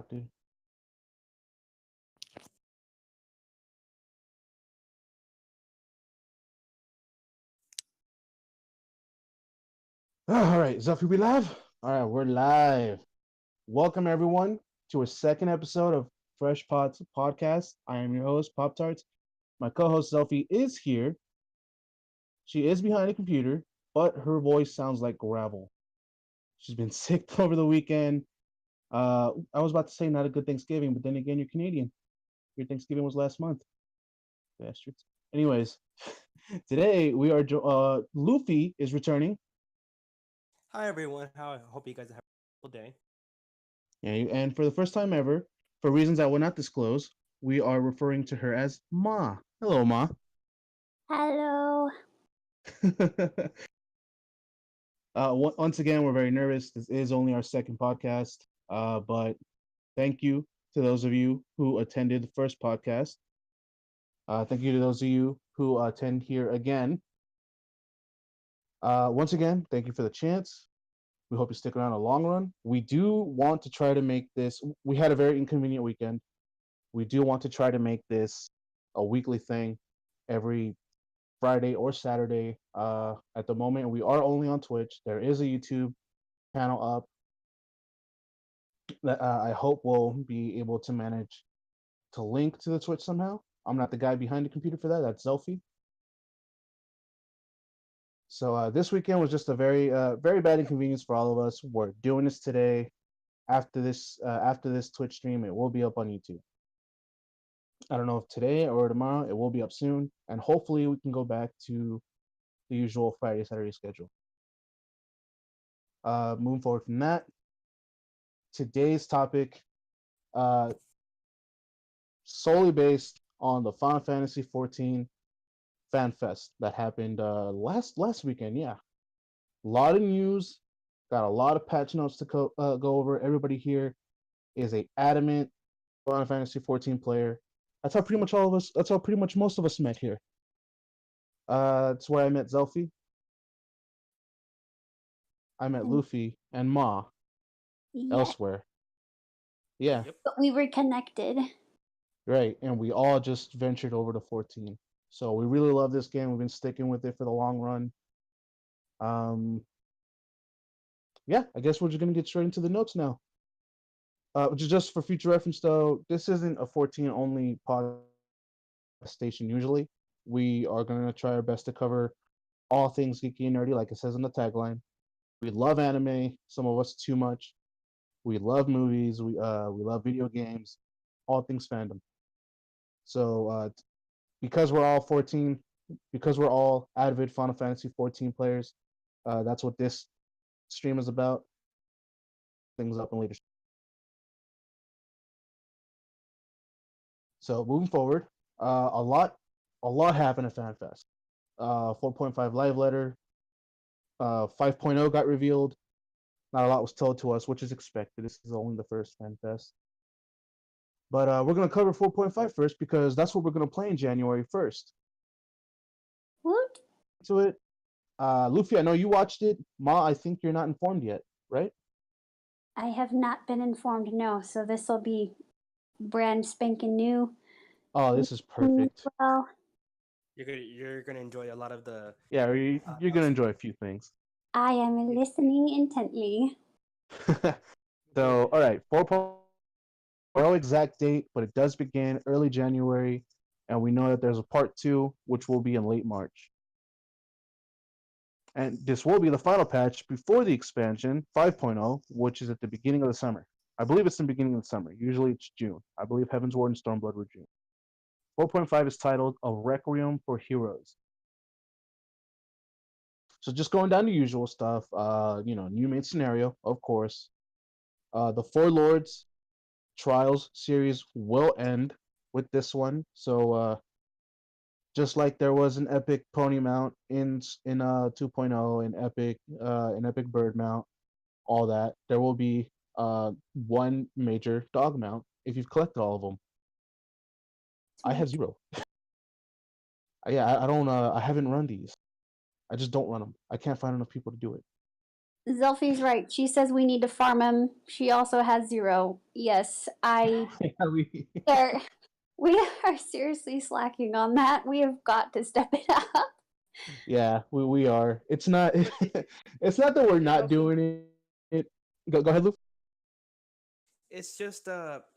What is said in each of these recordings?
Dude. All right, Zuffy, we live? All right, we're live. Welcome, everyone, to a second episode of Fresh Pots Podcast. I am your host, Pop Tarts. My co host, Zuffy, is here. She is behind a computer, but her voice sounds like gravel. She's been sick over the weekend. I was about to say not a good Thanksgiving, but then again, you're Canadian. Your Thanksgiving was last month, bastards. Anyways, today we are. Luffy is returning. Hi everyone, how I hope you guys have a wonderful day. And for the first time ever, for reasons I will not disclose, we are referring to her as Ma. Hello, Ma. Hello. Once again, we're very nervous. This is only our second podcast, but thank you to those of you who attended the first podcast. Thank you to those of you who attend here again. Once again, thank you for the chance. We hope you stick around a long run. We do want to try to make this. We had a very inconvenient weekend. We do want to try to make this a weekly thing every Friday or Saturday. At the moment, we are only on Twitch. There is a YouTube channel up that I hope we'll be able to manage to link to the Twitch somehow. I'm not the guy behind the computer for that. That's Zelfie. So this weekend was just a very bad inconvenience for all of us. We're doing this today. After this Twitch stream, it will be up on YouTube. I don't know if today or tomorrow. It will be up soon, and hopefully we can go back to the usual Friday Saturday schedule. Moving forward from that, today's topic, solely based on the Final Fantasy XIV Fan Fest that happened last weekend. Yeah, a lot of news, got a lot of patch notes to go over. Everybody here is a adamant Final Fantasy XIV player. That's how pretty much all of us. That's how pretty much most of us met here. It's where I met Zelfie. I met Luffy and Ma elsewhere. Yeah. Yep. But we were connected. Right. And we all just ventured over to 14. So we really love this game. We've been sticking with it for the long run. Yeah, I guess we're just gonna get straight into the notes now. Just for future reference though, this isn't a 14 only podcast station usually. We are gonna try our best to cover all things geeky and nerdy, like it says in the tagline. We love anime, some of us too much. We love movies. We love video games, all things fandom. So because we're all 14, because we're all avid Final Fantasy 14 players, that's what this stream is about. Things up in later. So moving forward, a lot happened at FanFest. 4.5 live letter, 5.0 got revealed. Not a lot was told to us, which is expected. This is only the first FanFest. But we're going to cover 4.5 first because that's what we're going to play in January 1st. What? To it. Luffy, I know you watched it. Ma, I think you're not informed yet, right? I have not been informed, no. So this will be brand spanking new. Oh, this is perfect. Well, You're gonna enjoy a lot of the. Yeah, you're going to enjoy a few things. I am listening intently. So, all right, 4.0 exact date, but it does begin early January, and we know that there's a part 2, which will be in late March. And this will be the final patch before the expansion, 5.0, which is at the beginning of the summer. I believe it's the beginning of the summer. Usually it's June. I believe Heaven's Ward and Stormblood were June. 4.5 is titled A Requiem for Heroes. So just going down the usual stuff, new main scenario, of course. The Four Lords Trials series will end with this one. So just like there was an epic pony mount in 2.0, an epic bird mount, all that, there will be one major dog mount if you've collected all of them. I have 0. Yeah, I don't. I haven't run these. I just don't run them. I can't find enough people to do it. Zelfie's right. She says we need to farm him. She also has 0. Yes, Yeah, are, we are seriously slacking on that. We have got to step it up. yeah, we are. It's not it's not that we're not Luffy, doing it. Go ahead, Luke. it's just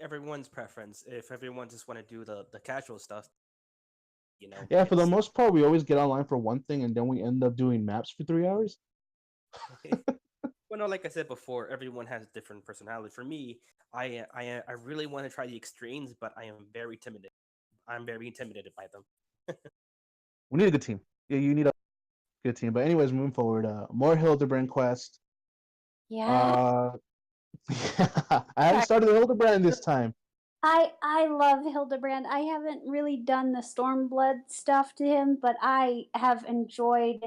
everyone's preference. If everyone just want to do the casual stuff, Yeah, for the it's most part, we always get online for one thing, and then we end up doing maps for 3 hours. well, no, like I said before, everyone has different personality. For me, I really want to try the extremes, but I am very timid. I'm very intimidated by them. We need a good team. Yeah, you need a good team. But anyways, moving forward, more Hildebrand quest. Yeah. Uh, I haven't started the Hildebrand this time. I love Hildebrand. I haven't really done the Stormblood stuff to him, but I have enjoyed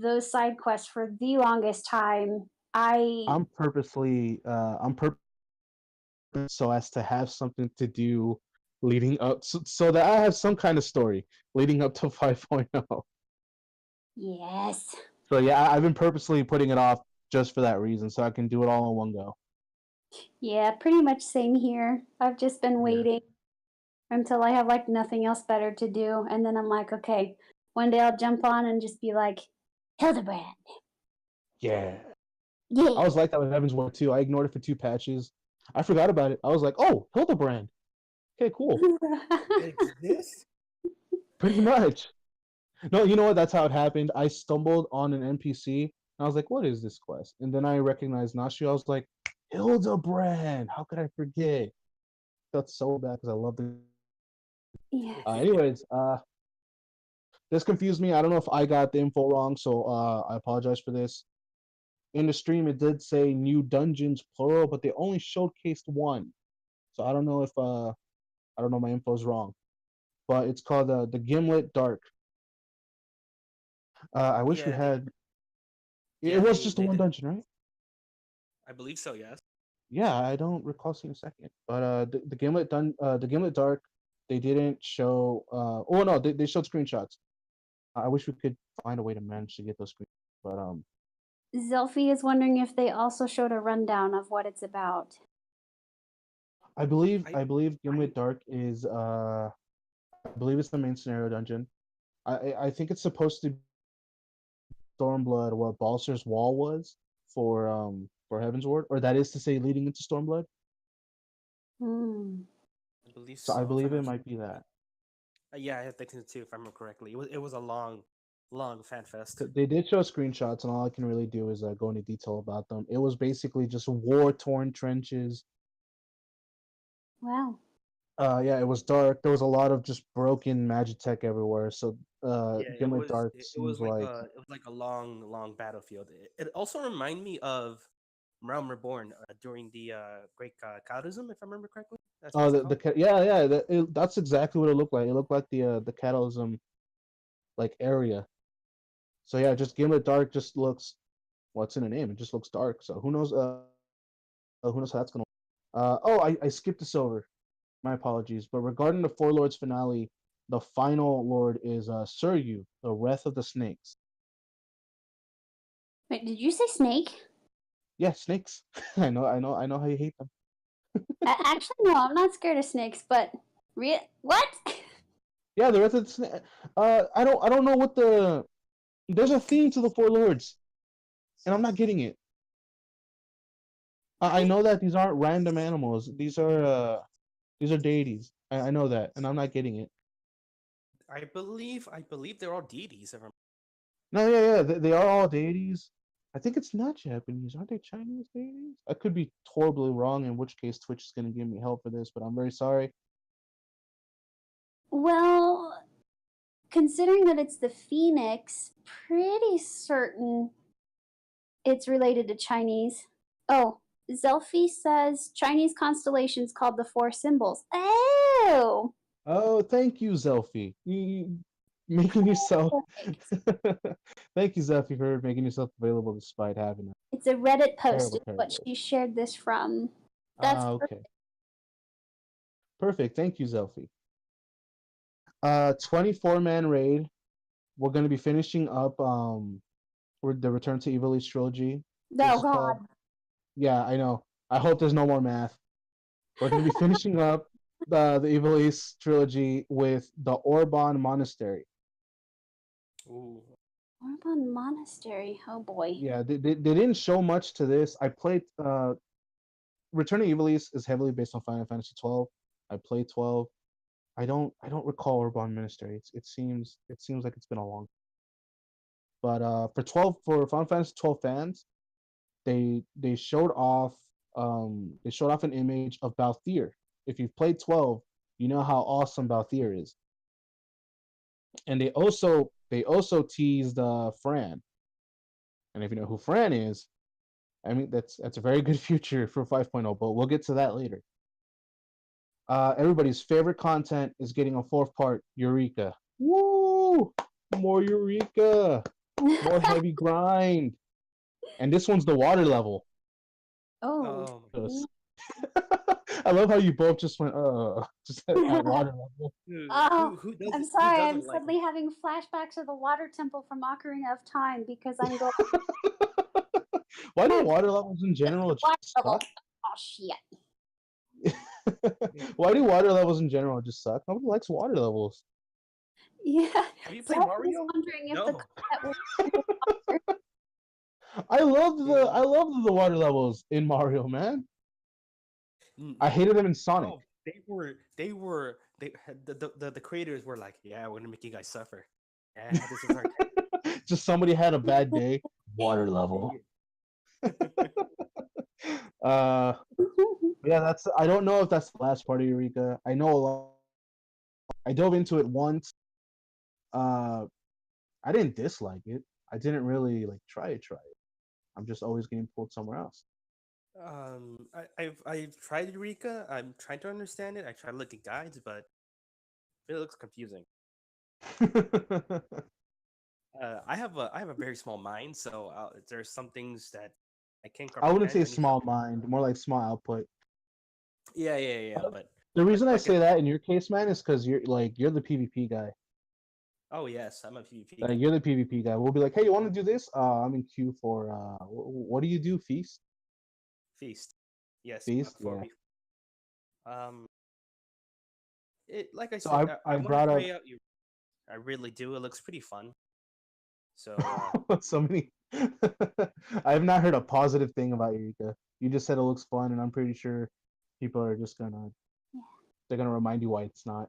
those side quests for the longest time. I'm purposely so as to have something to do leading up, so that I have some kind of story leading up to 5.0. Yes. So yeah, I've been purposely putting it off just for that reason, so I can do it all in one go. Yeah, pretty much same here. I've just been Yeah. waiting until I have like nothing else better to do, and then I'm like, okay, one day I'll jump on and just be like, Hildebrand. Yeah. I Yeah. was like that with Heaven's War too. I ignored it for 2 patches. I forgot about it. I was like, oh, Hildebrand. Okay, cool. It exists? Pretty much. No, you know what? That's how it happened. I stumbled on an NPC, and I was like, what is this quest? And then I recognized Nashi. I was like, Hildebrand. How could I forget? Felt so bad because I loved it. Yes. Anyways, this confused me. I don't know if I got the info wrong, so I apologize for this. In the stream, it did say new dungeons plural, but they only showcased one. So I don't know if I don't know my info's wrong, but it's called the Gimlet Dark. I wish we Yeah, had. It yeah, was just the they one did. dungeon, right? I believe so. Yes. Yeah, I don't recall seeing a second. But the Gimlet Dark, they didn't show. Oh no, they showed screenshots. I wish we could find a way to manage to get those screenshots, but Zelfie is wondering if they also showed a rundown of what it's about. I I believe I Gimlet Dark is I believe it's the main scenario dungeon. I think it's supposed to be Stormblood what Balser's Wall was for Heaven's Ward, or that is to say leading into Stormblood. Hmm. believe So I so. If believe I'm it not, might be that. yeah, I think so too. If I remember correctly, it was a long fan fest. They did show screenshots, and all I can really do is go into detail about them. It was basically just war-torn trenches. Wow. Yeah, it was dark. There was a lot of just broken Magitech everywhere. So Yeah, Gimlet Dark it was seems like like a long battlefield. It also reminded me of Realm Reborn during the Great Cataclysm, if I remember correctly. That's what oh it's called. yeah, that's exactly what it looked like. It looked like the Catalysm like area. So yeah, just Gimlet Dark just looks what's in the name. It just looks dark. So who knows how that's gonna. Oh, I skipped this over. My apologies. But regarding the Four Lords finale, the final lord is Suryu, the Wrath of the Snakes. Wait, did you say snake? Yeah, snakes. I know how you hate them. Actually, no, I'm not scared of snakes, but what? Yeah, the Wrath of the Snake. I don't know what the. There's a theme to the Four Lords, and I'm not getting it. I know that these aren't random animals. These are deities. I know that, and I'm not getting it. I believe they're all deities. If I'm, No, yeah, they are all deities. I think it's not Japanese. Aren't they Chinese deities? I could be horribly wrong, in which case Twitch is going to give me hell for this, but I'm very sorry. Well, considering that it's the phoenix, pretty certain it's related to Chinese. Oh, Zelfie says Chinese constellations called the four symbols. Oh! Oh, thank you, Zelfie. Making yourself. Perfect. Thank you, Zelfie, for making yourself available despite having a It's a Reddit post, terrible, is what terrible. she shared this from. That's Ah, perfect. okay. Perfect. Thank you, Zelfie. 24-man raid. We're going to be finishing up with the Return to Evil East trilogy. This Oh is God. called. Yeah, I know. I hope there's no more math. We're going to be finishing up the Evil East trilogy with the Orban Monastery. Ooh. Orban Monastery. Oh boy. Yeah, they didn't show much to this. I played Return of Evil East is heavily based on Final Fantasy 12. I played 12. I don't recall Orban Monastery. It seems like it's been a long. But for Final Fantasy 12 fans, they showed off an image of Balthier. If you've played 12, you know how awesome Balthier is. And they also teased Fran. And if you know who Fran is, I mean that's a very good future for 5.0, but we'll get to that later. Everybody's favorite content is getting a fourth part, Eureka. Woo! More Eureka! More heavy grind. And this one's the water level. Oh. I love how you both just went, just at water level. Oh, Who doesn't? I'm sorry. I'm Who doesn't like suddenly having flashbacks of the water temple from Ocarina of Time because I'm going. Why do water levels in general Water just level. suck? Oh shit. Why do water levels in general just suck? Nobody likes water levels. Yeah. Have you played So I was Mario? wondering if the No. combat was I love the water levels in Mario, man. I hated them in Sonic. No, the creators were like, yeah, we're gonna make you guys suffer. Yeah, this is our Just somebody had a bad day. Water level. Yeah, that's. I don't know if that's the last part of Eureka. I know a lot. I dove into it once. I didn't dislike it. I didn't really like try it. I'm just always getting pulled somewhere else. I've tried Eureka. I'm trying to understand it. I try to look at guides, but it looks confusing. I have a very small mind, so there's some things that I can't I wouldn't comprehend. say small mind, more like small output. Yeah. But The reason I like say that in your case, man, is because you're the PvP guy. oh yes, I'm a PvP. Like you're the PvP guy. We'll be like, hey, you want to do this? I'm in queue for what do you do? Feast. Feast. Yes. Feast. For Yeah. it like I So said, I want to brought try up out. I really do. It looks pretty fun. So so many. I have not heard a positive thing about Eureka. You just said it looks fun, and I'm pretty sure people are just they're gonna remind you why it's not.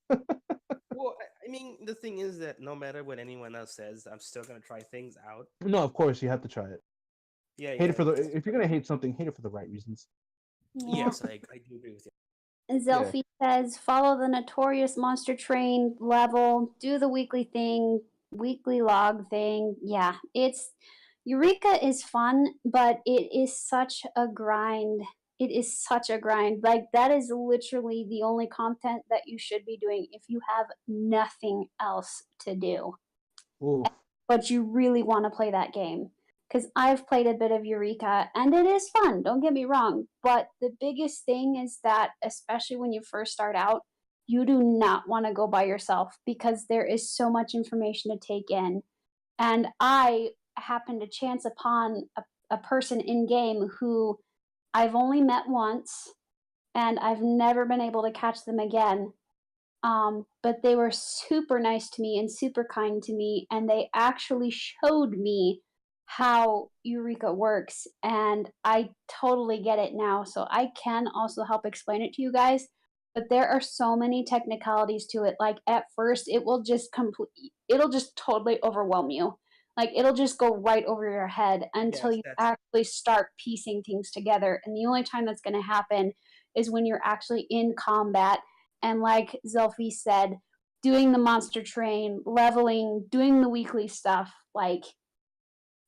well, I mean, the thing is that no matter what anyone else says, I'm still gonna try things out. No, of course you have to try it. Yeah, Hate it for because if you're gonna hate something, hate it for the right reasons. Yeah. yes, I do agree with you. Zelfie says, follow the notorious monster train level, do the weekly thing, weekly log thing. Yeah, Eureka is fun, but it is such a grind. It is such a grind. Like, that is literally the only content that you should be doing if you have nothing else to do. Oof. But you really want to play that game. Because I've played a bit of Eureka and it is fun, don't get me wrong. But the biggest thing is that, especially when you first start out, you do not want to go by yourself because there is so much information to take in. And I happened to chance upon a person in game who I've only met once and I've never been able to catch them again. But they were super nice to me and super kind to me, and they actually showed me how Eureka works, and I totally get it now. So I can also help explain it to you guys. But there are so many technicalities to it. Like at first, it'll just totally overwhelm you. Like it'll just go right over your head until you actually start piecing things together. And the only time that's going to happen is when you're actually in combat. And like Zelfie said, doing the monster train, leveling, doing the weekly stuff, like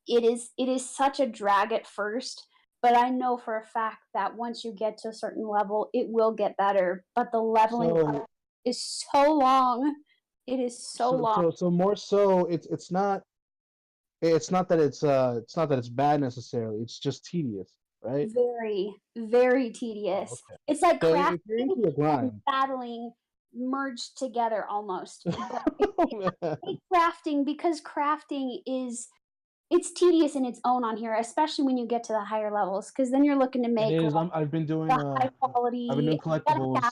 it is such a drag at first, but I know for a fact that once you get to a certain level, it will get better. But the leveling is so long. It is so long. So more so, it's not that it's bad necessarily. It's just tedious, right? Very, very tedious. Oh, okay. It's like So crafting if you're into the grind, and battling merged together almost. But I hate crafting because crafting is it's tedious in its own on here, especially when you get to the higher levels, because then you're looking to It make is. like I've been doing the high I've been quality. doing You gotta gather collectibles.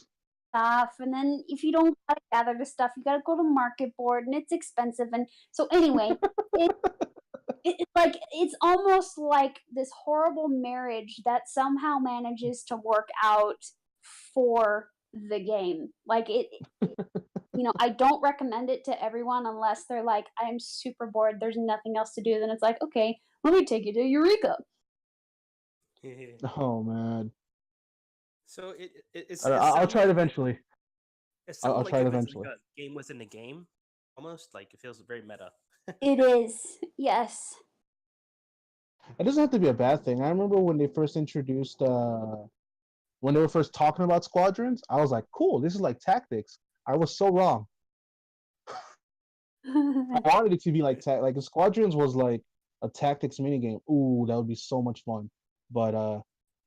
stuff, and then if you don't gotta gather the stuff, you gotta go to market board, and it's expensive. And so anyway, it, it's like it's almost like this horrible marriage that somehow manages to work out for the game. Like I don't recommend it to everyone unless they're like, I'm super bored, there's nothing else to do. Then it's like, okay, let me take you to Eureka. Oh man, So it I'll sounds try it like eventually. it I'll sounds like try it if it's like eventually. a game within a game, almost like it feels very meta. It is, yes. It doesn't have to be a bad thing. I remember when they first introduced, when they were first talking about squadrons, I was like, cool, this is like tactics. I was so wrong. I wanted it to be like like if squadrons was like a tactics minigame. Ooh, that would be so much fun. But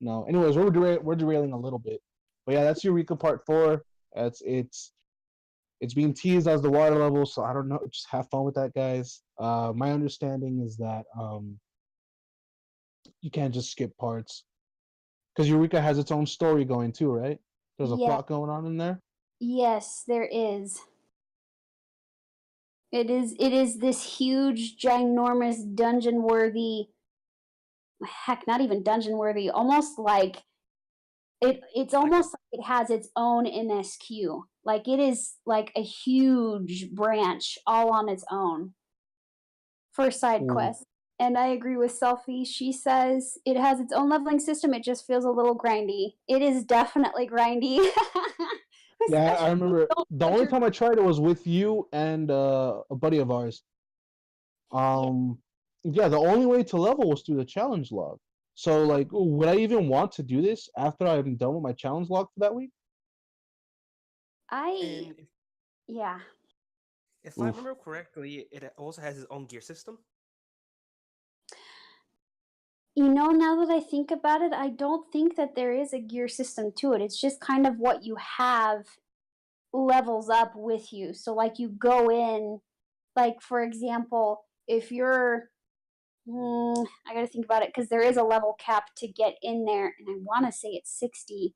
no. Anyways, we're derailing a little bit. But yeah, that's Eureka Part 4. It's being teased as the water level, so I don't know. Just have fun with that, guys. My understanding is that you can't just skip parts because Eureka has its own story going too, right? There's a Yeah, plot going on in there. yes, there is. It is this huge, ginormous, dungeon worthy, heck, not even dungeon worthy, almost like it's Like a almost like it has its own MSQ. Like it is like a huge branch all on its own for side Ooh. quests. And I agree with Selfie. She says it has its own leveling system. It just feels a little grindy. It is definitely grindy. Yeah, I Especially when you remember don't the get only your time I tried it was with you and a buddy of ours. yeah. Um, yeah, the only way to level was through the challenge log. So, like, would I even want to do this after I'm done with my challenge log for that week? I and yeah. if I Oof. remember correctly, it also has its own gear system. Now that I think about it, I don't think that there is a gear system to it. It's just kind of what you have levels up with you. So, like, you go in, like, for example, if you're, I gotta think about it because there is a level cap to get in there, and I want to say it's 60.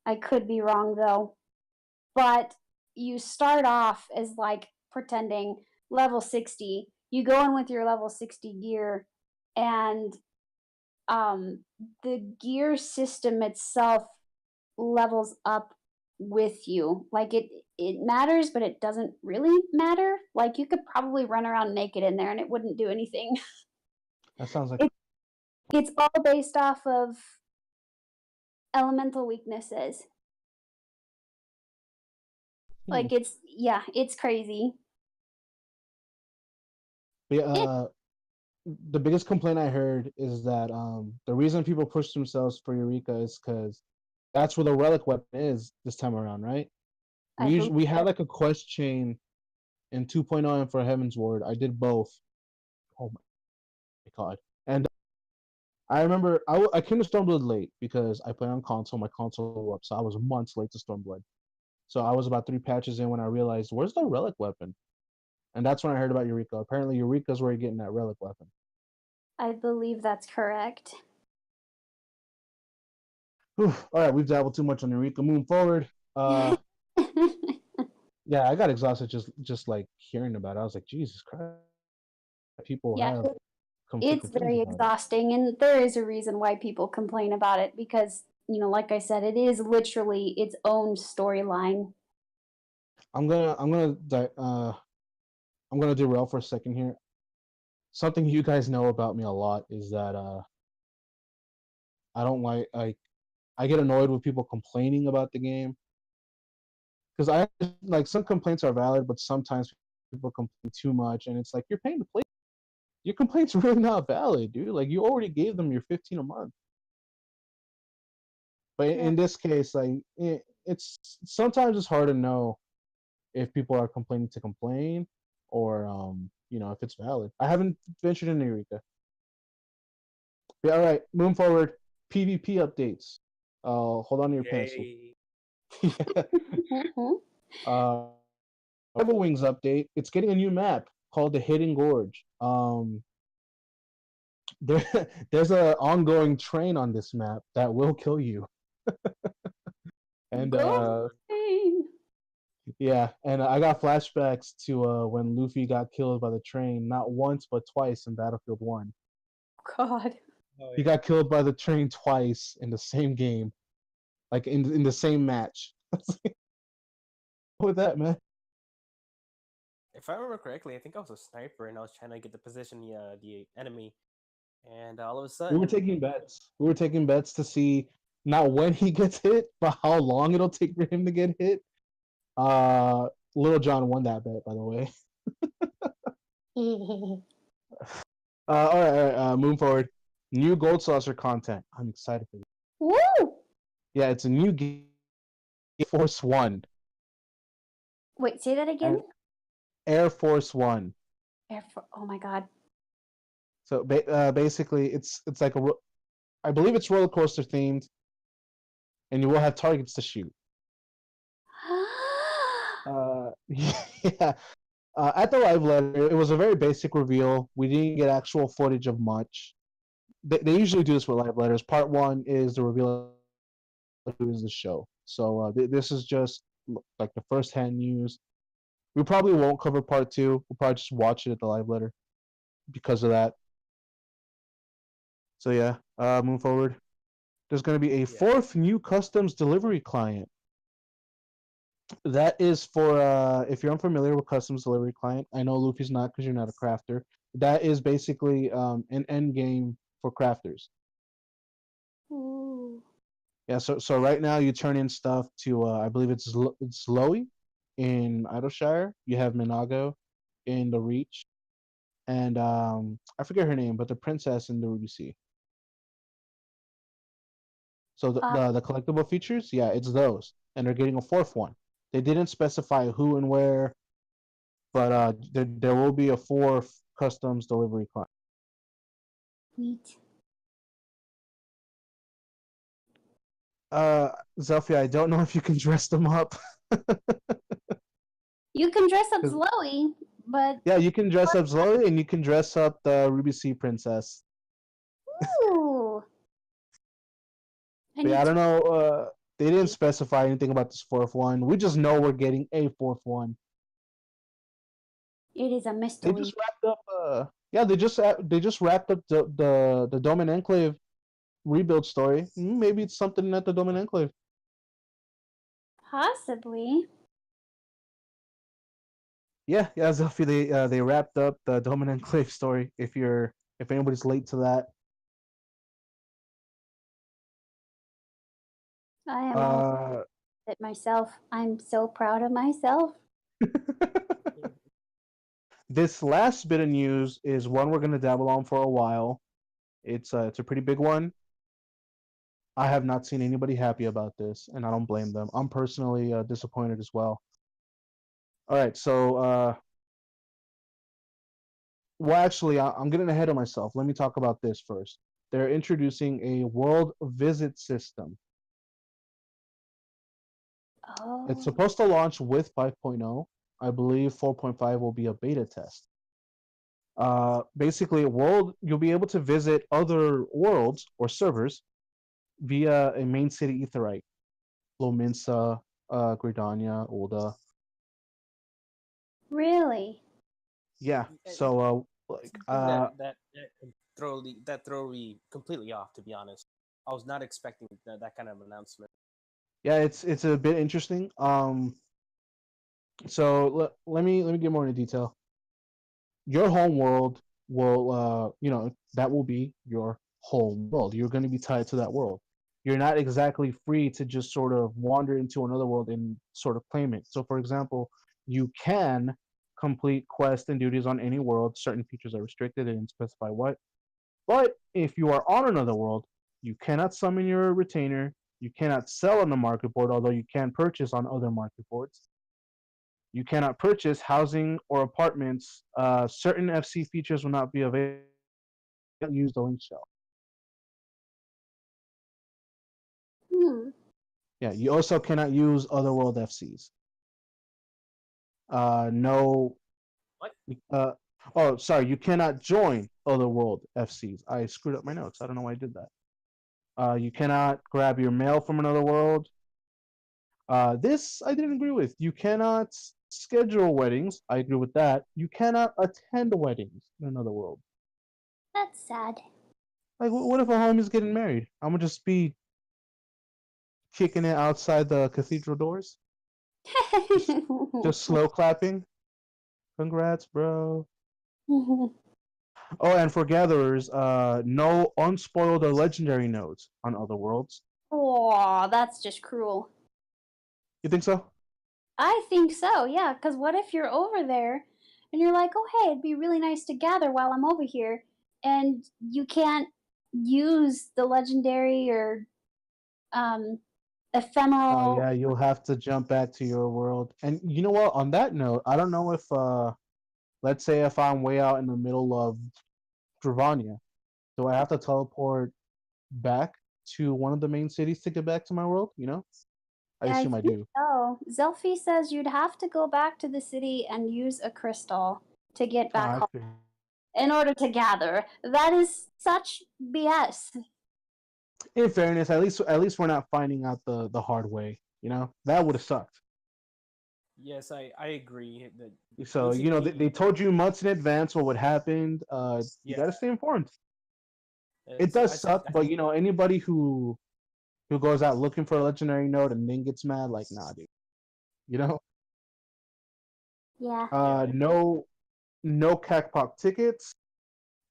I could be wrong though. But you start off as, like, pretending level 60. You go in with your level 60 gear, and um the gear system itself levels up with you. Like it matters, but it doesn't really matter. Like you could probably run around naked in there and it wouldn't do anything. That sounds like it, it's all based off of elemental weaknesses. hmm. Like it's crazy. But, It, the biggest complaint I heard is that the reason people push themselves for Eureka is because that's where the relic weapon is this time around, right? I believe We had like a quest chain in 2.0 and for Heaven's Ward. I did both. Oh my god! And I remember I came to Stormblood late because I play on console. My console blew up, so I was months late to Stormblood. So I was about 3 patches in when I realized where's the relic weapon, and that's when I heard about Eureka. Apparently, Eureka's where you're getting that relic weapon. I believe that's correct. Whew. All right, we've dabbled too much on Eureka. Moving forward, yeah, I got exhausted just like hearing about it. I was like, Jesus Christ, people Yeah, have it's conflicting feelings very about it. exhausting, and there is a reason why people complain about it because, like I said, it is literally its own storyline. I'm gonna derail for a second here. Something you guys know about me a lot is that I don't like I get annoyed with people complaining about the game because I like some complaints are valid, but sometimes people complain too much, and it's like you're paying to play. Your complaint's really not valid, dude. Like you already gave them your 15 a month. But Yeah. in this case, like it's sometimes it's hard to know if people are complaining to complain or if it's valid. I haven't ventured into Eureka. But all right, moving forward, PvP updates. Hold on to your pencil. Yay! Mhm. uh, Rival Wings update. It's getting a new map called the Hidden Gorge. there's an ongoing train on this map that will kill you. And Go train. yeah, and I got flashbacks to when Luffy got killed by the train, not once but twice in Battlefield 1. God. Oh, He got killed by the train twice in the same game, like in the same match. With that, man. If I remember correctly, I think I was a sniper and I was trying to get the position the enemy, and all of a We sudden, were taking bets. We were taking bets to see not when he gets hit, but how long it'll take for him to get hit. Little John won that bet, by the way. All right, moving forward. New Gold Saucer content. I'm excited for this. Woo! Yeah, it's a new game, Air Force One. Wait, say that again. Air Force One. Oh my God. So basically, it's like I believe it's roller coaster themed, and you will have targets to shoot. Yeah. At the live letter, it was a very basic reveal. We didn't get actual footage of much. They usually do this with live letters. Part 1 is the reveal of who is the show. So this is just like the first-hand news. We probably won't cover part 2. We'll probably just watch it at the live letter because of that. So yeah, moving forward. There's going to be a fourth new customs delivery client. That is for if you're unfamiliar with customs delivery client. I know Luffy's not because you're not a crafter. That is basically an end game for crafters. Ooh. Yeah, so right now you turn in stuff to I believe it's Loey in Idleshire. You have Minago in the Reach, and I forget her name, but the princess in the Ruby Sea. So the collectible features, yeah, it's those, and they're getting a fourth one. They didn't specify who and where, but there will be a fourth customs delivery client. Sweet. Zelfie, I don't know if you can dress them up. You can dress up Zoe, but yeah, you can dress up Zoe, and you can dress up the Ruby Sea princess. Ooh. Yeah, I don't know. They didn't specify anything about this fourth one. We just know we're getting a fourth one. It is a mystery. They just wrapped up. Yeah, they just wrapped up the Domin Enclave rebuild story. Maybe it's something at the Domin Enclave. Possibly. Yeah, Zelfie, they wrapped up the Domin Enclave story. If anybody's late to that. I am all it myself. I'm so proud of myself. This last bit of news is one we're gonna dabble on for a while. It's a pretty big one. I have not seen anybody happy about this, and I don't blame them. I'm personally disappointed as well. All right, so well, actually, I'm getting ahead of myself. Let me talk about this first. They're introducing a world visit system. Oh. It's supposed to launch with 5.0. I believe 4.5 will be a beta test. Basically, you'll be able to visit other worlds or servers via a main city aetheryte. Lominsa, Gridania, Ulda. Really? Yeah. So that throw me completely off, to be honest. I was not expecting that kind of announcement. Yeah, it's a bit interesting. So let me get more into detail. Your home world will that will be your home world. You're going to be tied to that world. You're not exactly free to just sort of wander into another world and sort of claim it. So, for example, you can complete quests and duties on any world. Certain features are restricted and specify what. But if you are on another world, you cannot summon your retainer. You cannot sell on the market board, although you can purchase on other market boards. You cannot purchase housing or apartments. Certain FC features will not be available. Use the link shell. Yeah, you also cannot use Otherworld FCs. No. What? Oh, sorry. You cannot join Otherworld FCs. I screwed up my notes. I don't know why I did that. You cannot grab your mail from another world. This I didn't agree with. You cannot schedule weddings. I agree with that. You cannot attend weddings in another world. That's sad. Like, what if a homie's getting married? I'm gonna just be kicking it outside the cathedral doors, just slow clapping. Congrats, bro. Oh, and for gatherers, no unspoiled or legendary nodes on other worlds. Oh, that's just cruel. You think so? I think so, yeah, because what if you're over there and you're like, oh, hey, it'd be really nice to gather while I'm over here, and you can't use the legendary or ephemeral. Yeah, you'll have to jump back to your world. And you know what? On that note, I don't know if, let's say if I'm way out in the middle of Dravania, do I have to teleport back to one of the main cities to get back to my world? You know? I Yeah, I assume I think do. so. Zelfie says you'd have to go back to the city and use a crystal to get back home Okay. in order to gather. That is such BS. In fairness, at least we're not finding out the hard way. You know? That would have sucked. Yes, I agree that So, you know, they told you months in advance what would happen. You yeah. got to stay informed. It does suck, but you know, anybody who goes out looking for a legendary node and then gets mad, like, nah, dude. You know? Yeah. No Cacpop tickets,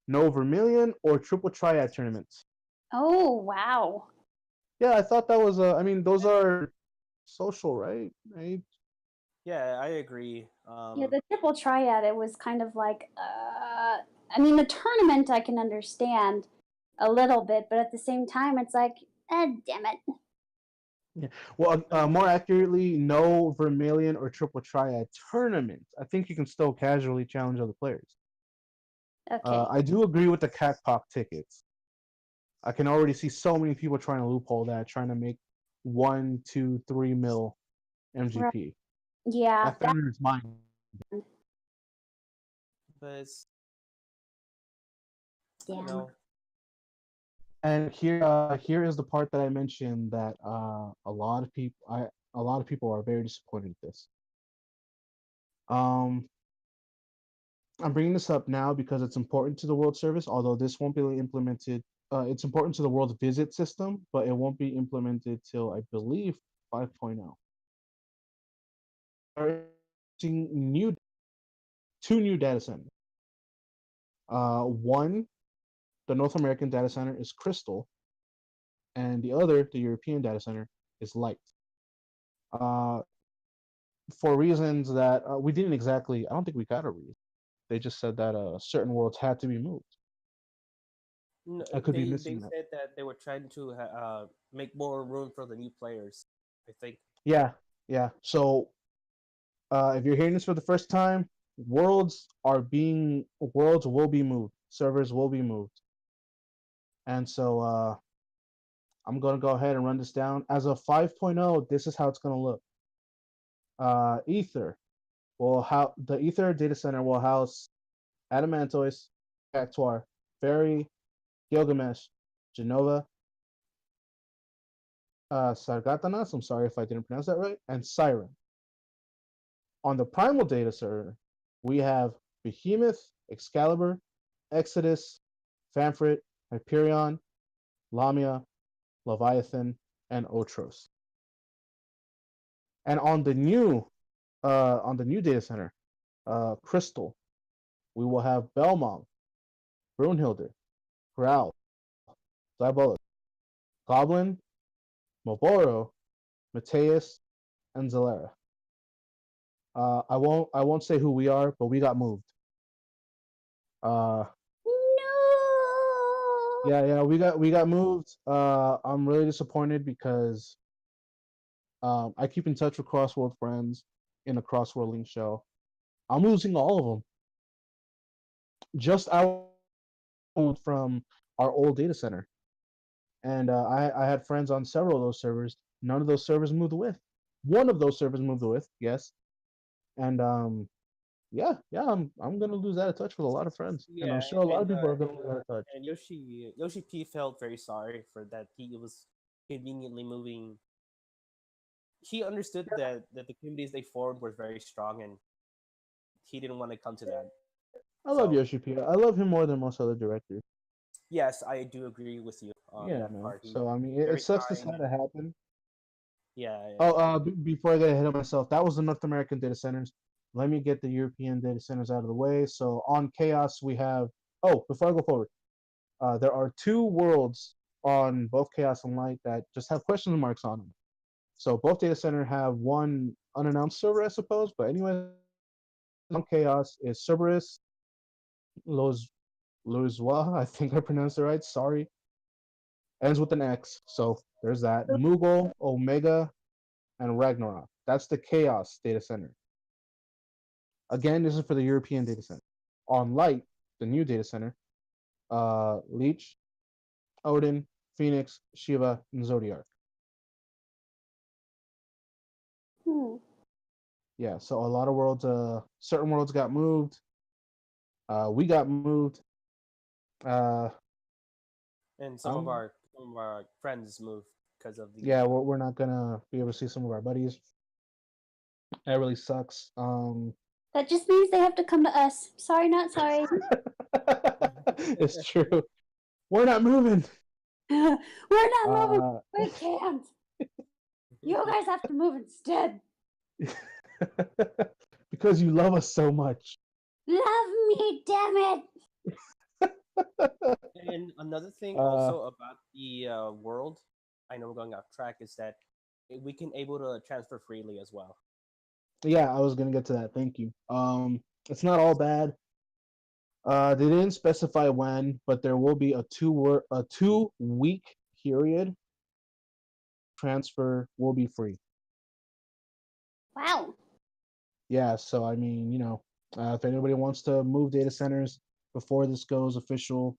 no Vermilion or triple triad tournaments. Oh, wow. Yeah, I thought that was I mean, those are social, right? Right? Yeah, I agree. Yeah, the triple triad, it was kind of like, I mean, the tournament I can understand a little bit, but at the same time, it's like, damn it. Yeah. Well, more accurately, no Vermilion or triple triad tournaments. I think you can still casually challenge other players. Okay. I do agree with the Cacpop tickets. I can already see so many people trying to loophole that, trying to make 1, 2, 3 mil Right. MGP. Yeah. That thunder is mine. but it's, I Yeah. don't know. And here is the part that I mentioned that a lot of people are very disappointed with this. I'm bringing this up now because it's important to the World Service, although this won't be implemented. It's important to the World Visit system, but it won't be implemented till I believe 5.0. Are new two new data centers. One, the North American data center is Crystal, and the other, the European data center, is Light. Uh, for reasons that we didn't exactly, I don't think we got a reason. They just said that certain worlds had to be moved. No, I could be they missing that. said that they were trying to make more room for the new players. I think. Yeah, yeah. So if you're hearing this for the first time, worlds will be moved. Servers will be moved. And so I'm gonna go ahead and run this down. As of 5.0, this is how it's gonna look. Ether the Ether data center will house Adamantois, Cactuar, Fairy, Gilgamesh, Genova, Sargatanas, I'm sorry if I didn't pronounce that right, and Siren. On the Primal data server, we have Behemoth, Excalibur, Exodus, Famfrit, Hyperion, Lamia, Leviathan, and Otros. And on the new data center, Crystal, we will have Belmont, Brunhilde, Growl, Diabolus, Goblin, Moboro, Mateus, and Zalera. I won't say who we are, but we got moved. No. Yeah, we got moved. I'm really disappointed because I keep in touch with Crossworld friends in the Crossworld Link show. I'm losing all of them. Just out from our old data center, and I had friends on several of those servers. None of those servers moved with. One of those servers moved with, yes, and yeah, I'm gonna lose out of touch with a lot of friends, and I'm Yeah, sure a lot of people are gonna lose out of touch. and Yoshi P felt very sorry for that. He was conveniently moving. He understood that the communities they formed were very strong, and he didn't want to come to that. I love So Yoshi P. I love him more than most other directors. yes, I do agree with you on Yeah, that man. part. He's So I mean, it very sucks this kind. had to happen. Yeah, yeah. Oh, before I get ahead of myself, that was the North American data centers. Let me get the European data centers out of the way. So on Chaos, we have. Oh, before I go forward, there are two worlds on both Chaos and Light that just have question marks on them. So both data center have one unannounced server, I suppose. But anyway, on Chaos is Cerberus, Los Lozois, I think I pronounced it right. Sorry, ends with an X. So there's that. Moogle, Omega, and Ragnarok. That's the Chaos data center. Again, this is for the European data center. On Light, the new data center, Leech, Odin, Phoenix, Shiva, and Zodiac. Hmm. Yeah, so a lot of worlds, certain worlds got moved. We got moved. Uh, And I'm some of our friends moved because of the yeah, we're not gonna be able to see some of our buddies. That really sucks. That just means they have to come to us. Sorry, not sorry. It's true. We're not moving. We're not moving. Uh, We can't. You guys have to move instead. because you love us so much. Love me, damn it. And another thing uh, also about the world, I know we're going off track, is that we can able to transfer freely as well. yeah, I was gonna get to that. Thank you. It's not all bad. They didn't specify when, but there will be a 2 week period. Transfer will be free. Wow. Yeah, so I mean, if anybody wants to move data centers before this goes official,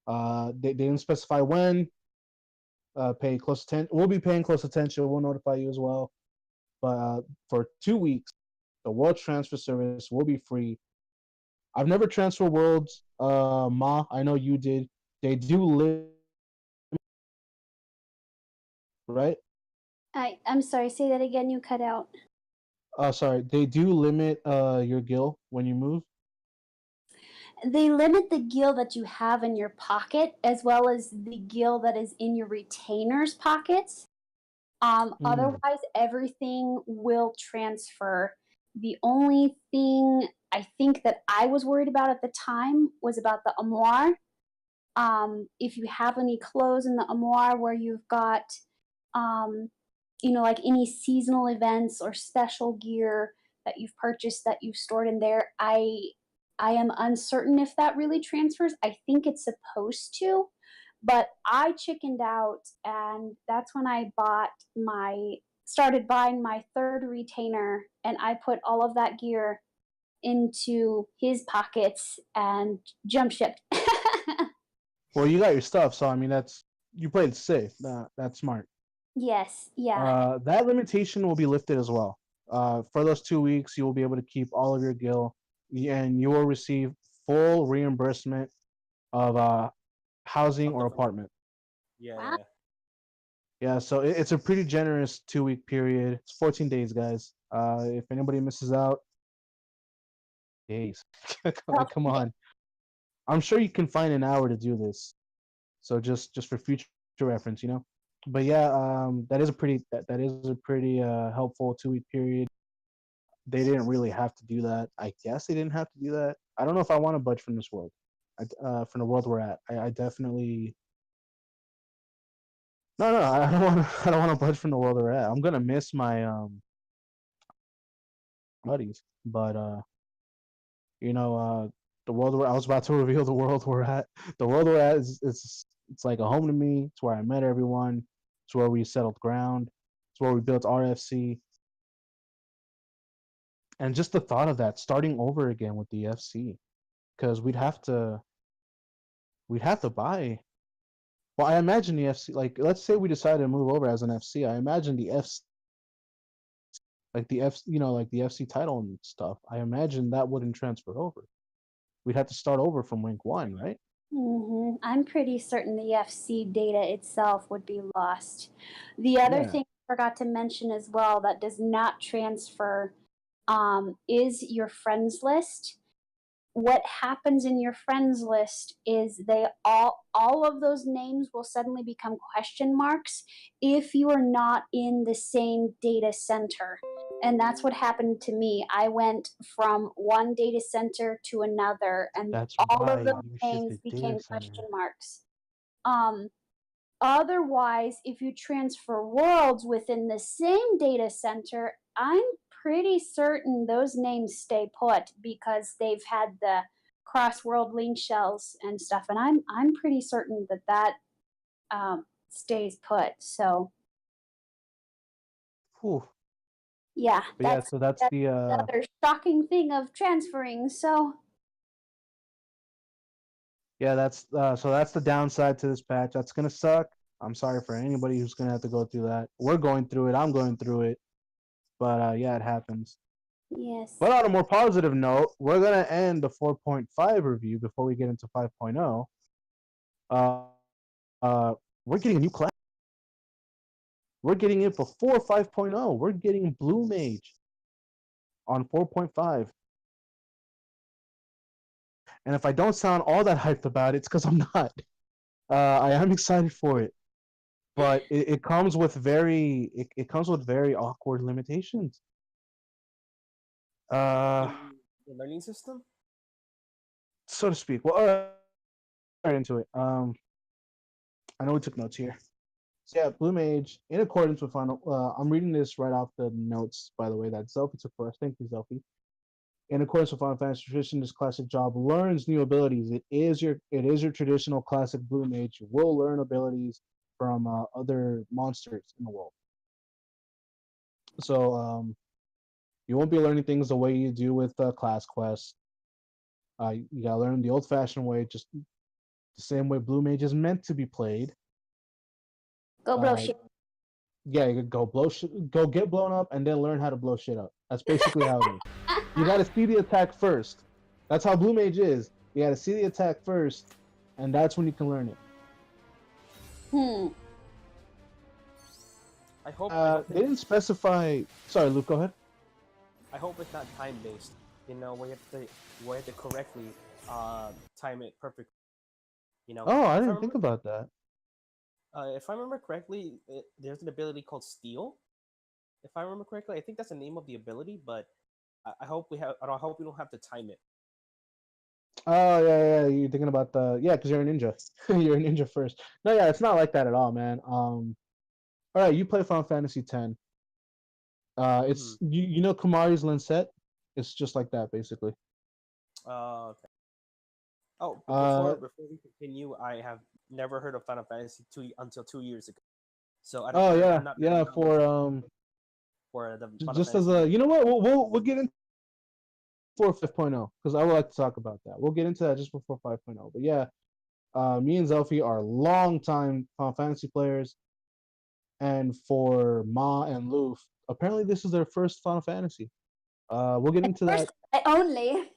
they didn't specify when. Pay close attention. We'll be paying close attention. We'll notify you as well. But for 2 weeks, the World Transfer Service will be free. I've never transferred worlds. Ma, I know you did. They do live, right? I'm sorry, say that again, you cut out. Sorry, they do limit your gil when you move. They limit the gil that you have in your pocket as well as the gil that is in your retainer's pockets. Mm. Otherwise, everything will transfer. The only thing I think that I was worried about at the time was about the armoire. If you have any clothes in the armoire where you've got, um, like any seasonal events or special gear that you've purchased that you've stored in there, I am uncertain if that really transfers. I think it's supposed to, but I chickened out, and that's when I started buying my third retainer, and I put all of that gear into his pockets and jump shipped. Well, you got your stuff, so I mean you played safe. That's smart. Yes, yeah. That limitation will be lifted as well. For those 2 weeks, you will be able to keep all of your gil, and you will receive full reimbursement of housing Of the or apartment. yeah, Wow. yeah. Yeah, so it's a pretty generous 2 week period. It's 14 days, guys. If anybody misses out, days. Like, come on. I'm sure you can find an hour to do this. So just for future reference, you know. But yeah, that is a pretty helpful 2 week period. They didn't really have to do that. I guess they didn't have to do that. I don't know if I want to budge from this world. From the world we're at, I definitely no. I don't want to. I don't want to budge from the world we're at. I'm gonna miss my buddies, but the world where I was about to reveal the world we're at. The world we're at is it's like a home to me. It's where I met everyone. It's where we settled ground. It's where we built RFC. And just the thought of that starting over again with the FC, because we'd have to buy. Well, I imagine the FC, like, let's say we decided to move over as an FC. I imagine the FC, like the like the FC title and stuff, I imagine that wouldn't transfer over. We'd have to start over from rank 1, right? I'm pretty certain the FC data itself would be lost. The other Yeah. thing I forgot to mention as well that does not transfer is your friends list. What happens in your friends list is they all of those names will suddenly become question marks if you are not in the same data center. And that's what happened to me. I went from one data center to another, and That's all why of those you names shifted data became question center. marks. Um, Otherwise, if you transfer worlds within the same data center, I'm pretty certain those names stay put because they've had the cross world link shells and stuff, and I'm pretty certain that stays put. So Whew. yeah, But yeah, so that's that's the another shocking thing of transferring. So yeah, that's so that's the downside to this patch. That's gonna suck. I'm sorry for anybody who's gonna have to go through that. We're going through it. I'm going through it. But yeah, it happens. yes, But on a more positive note, we're gonna end the 4.5 review before we get into 5.0. Uh, we're getting a new class. We're getting it before 5.0. We're getting Blue Mage on 4.5. And if I don't sound all that hyped about it, it's because I'm not. I am excited for it, but it comes with it comes with very awkward limitations. Uh, The learning system. so to speak. Well, right into it. I know we took notes here. So yeah, Blue Mage, in accordance with final. I'm reading this right off the notes, by the way, that Zelfie took for us. Thank you, Zelfie. In accordance with Final Fantasy tradition, this classic job learns new abilities. It is your traditional classic Blue Mage. You will learn abilities from other monsters in the world. So you won't be learning things the way you do with class quests. You gotta learn the old-fashioned way, just the same way Blue Mage is meant to be played. go blow Uh, shit. yeah, you could go get blown up, and then learn how to blow shit up. That's basically how it is. You gotta see the attack first. That's how Blue Mage is. You gotta see the attack first, and that's when you can learn it. Hmm. I hope They didn't specify. Sorry, Luke. Go ahead. I hope it's not time based. You know, where you have to correctly time it perfectly. You know, Oh, I if I didn't think remember, about that. if I remember correctly, there's an ability called Steal. If I remember correctly, I think that's the name of the ability. But I hope we have. I hope we don't have to time it. Oh yeah. You're thinking about the because you're a ninja. You're a ninja first. No, yeah, it's not like that at all, man. All right, you play Final Fantasy X. Mm-hmm. It's you know Kumari's Lancet. It's just like that, basically. Okay. Oh, but Uh, before we continue, I have never heard of Final Fantasy 2 until 2 years ago. So oh I'm yeah, not very yeah. For knowledgeable for the Final just as Fantasy. a, you know what, we'll get into 5.0 because I would like to talk about that. We'll get into that just before 5.0. But yeah, me and Zelfie are longtime Final Fantasy players, and for Ma and Loof, apparently this is their first Final Fantasy. We'll get into that. First, only.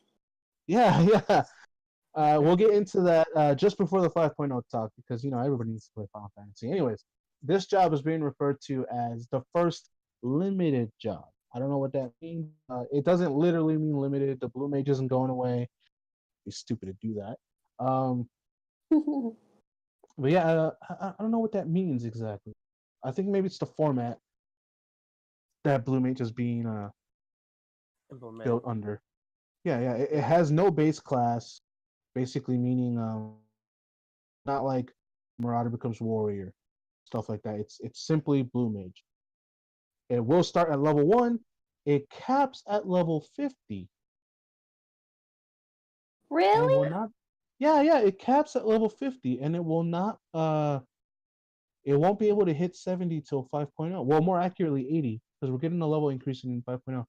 Yeah, yeah. We'll get into that just before the 5.0 talk because everybody needs to play Final Fantasy. Anyways, this job is being referred to as the first limited job. I don't know what that means. It doesn't literally mean limited. The Blue Mage isn't going away. It's stupid to do that. But yeah, I don't know what that means exactly. I think maybe it's the format that Blue Mage is being Implemented. built under. Yeah. It has no base class, basically meaning not like Marauder becomes Warrior, stuff like that. It's simply Blue Mage. It will start at level 1. It caps at level 50, and will Really? not. Yeah. It caps at level 50, and it will not. It won't be able to hit 70 till 5.0. Well, more accurately 80, because we're getting a level increase in 5.0.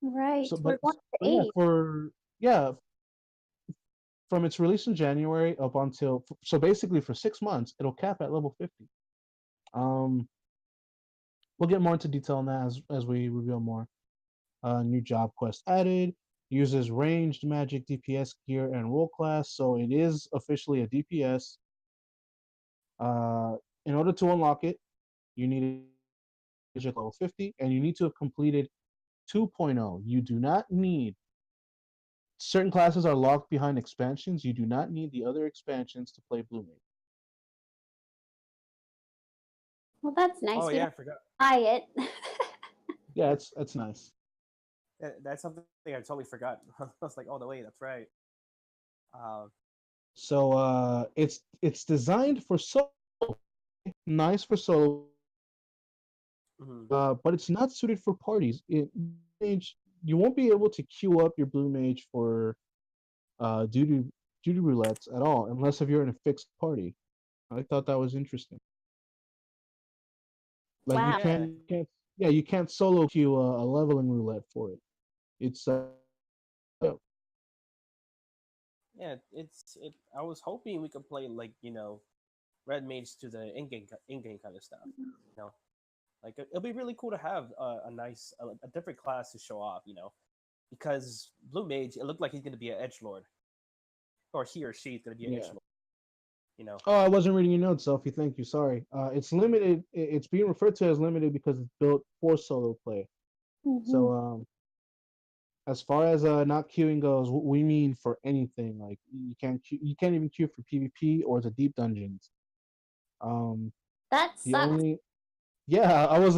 Right. So, We're going to but yeah, 80. from its release in January up until so basically for 6 months, it'll cap at level 50. Um, we'll get more into detail on that as we reveal more. New job quest added. Uses ranged magic DPS gear and role class, so it is officially a DPS. In order to unlock it, you need to level 50, and you need to have completed 2.0. You do not need certain classes are locked behind expansions. You do not need the other expansions to play Blue Mage. Well, that's nice. Oh We yeah, I don't forgot. buy it. Yeah, it's nice. That's something I totally forgot. I was like, oh no, wait, that's right. Uh, So it's designed for solo, nice for solo, mhm. but it's not suited for parties. Mage, you won't be able to queue up your Blue Mage for duty roulettes at all, unless if you're in a fixed party. I thought that was interesting. Like Wow. Yeah, you can't solo queue a leveling roulette for it. It's yeah. I was hoping we could play like red mage to the in-game kind of stuff. You know, like it'll be really cool to have a nice a different class to show off. Because blue mage, it looked like he's gonna be an edge lord, or he or she is gonna be an edge yeah. lord. You know. Oh, I wasn't reading your notes, Sophie. Thank you. Sorry. It's limited. It's being referred to as limited because it's built for solo play. Mm-hmm. So as far as not queuing goes, we mean for anything. Like you can't even queue for PvP or the deep dungeons. Um, That the sucks. only yeah, I was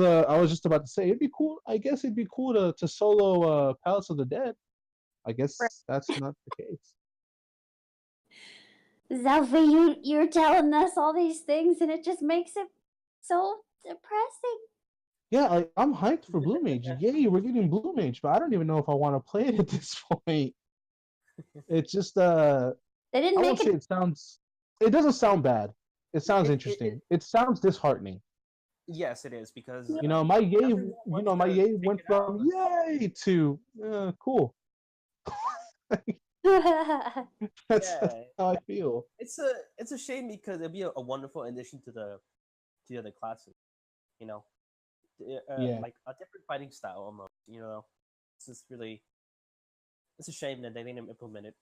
just about to say it'd be cool. I guess it'd be cool to solo Palace of the Dead. I guess that's not the case. Zelfie, you're telling us all these things, and it just makes it so depressing. Yeah, I'm hyped for Blue Mage. Yay, we're getting Blue Mage, but I don't even know if I want to play it at this point. It's just They didn't I make won't say it. it sounds. It doesn't sound bad. It sounds It interesting. It sounds disheartening. yes, it is because You know, my yay. everyone You wants know, my to yay take went it from out. yay to cool. That's Yeah, how I feel. it's a shame because it'd be a wonderful addition to the other classes. You know, Yeah, like a different fighting style almost. It's just really it's a shame that they didn't implement it.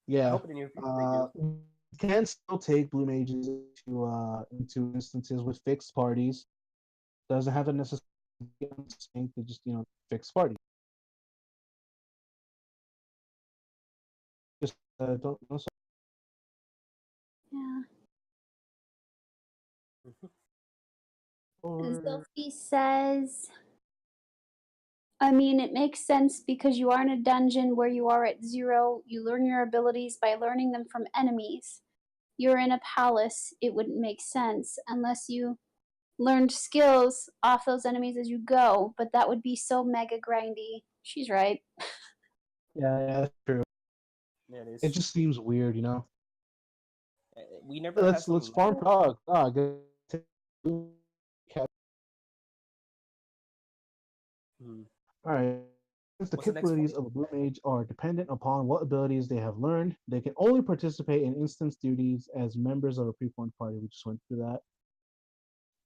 I yeah. hope in the near future they do. You can still take Blue Mages into instances with fixed parties. Doesn't have to necessarily be distinct. They just fixed party. Just don't Yeah. Mhm. or Zelfie says, I mean, it makes sense because you are in a dungeon where you are at 0. You learn your abilities by learning them from enemies. You're in a palace. It wouldn't make sense unless you learned skills off those enemies as you go, but that would be so mega grindy. She's right. yeah, that's true. Yeah, it It is. just seems weird. We never had Let's some farm level. Prague. Hmm. All right. Since the What's the next capabilities fight? of a Blue Mage are dependent upon what abilities they have learned, they can only participate in instance duties as members of a preformed party. We just went through that.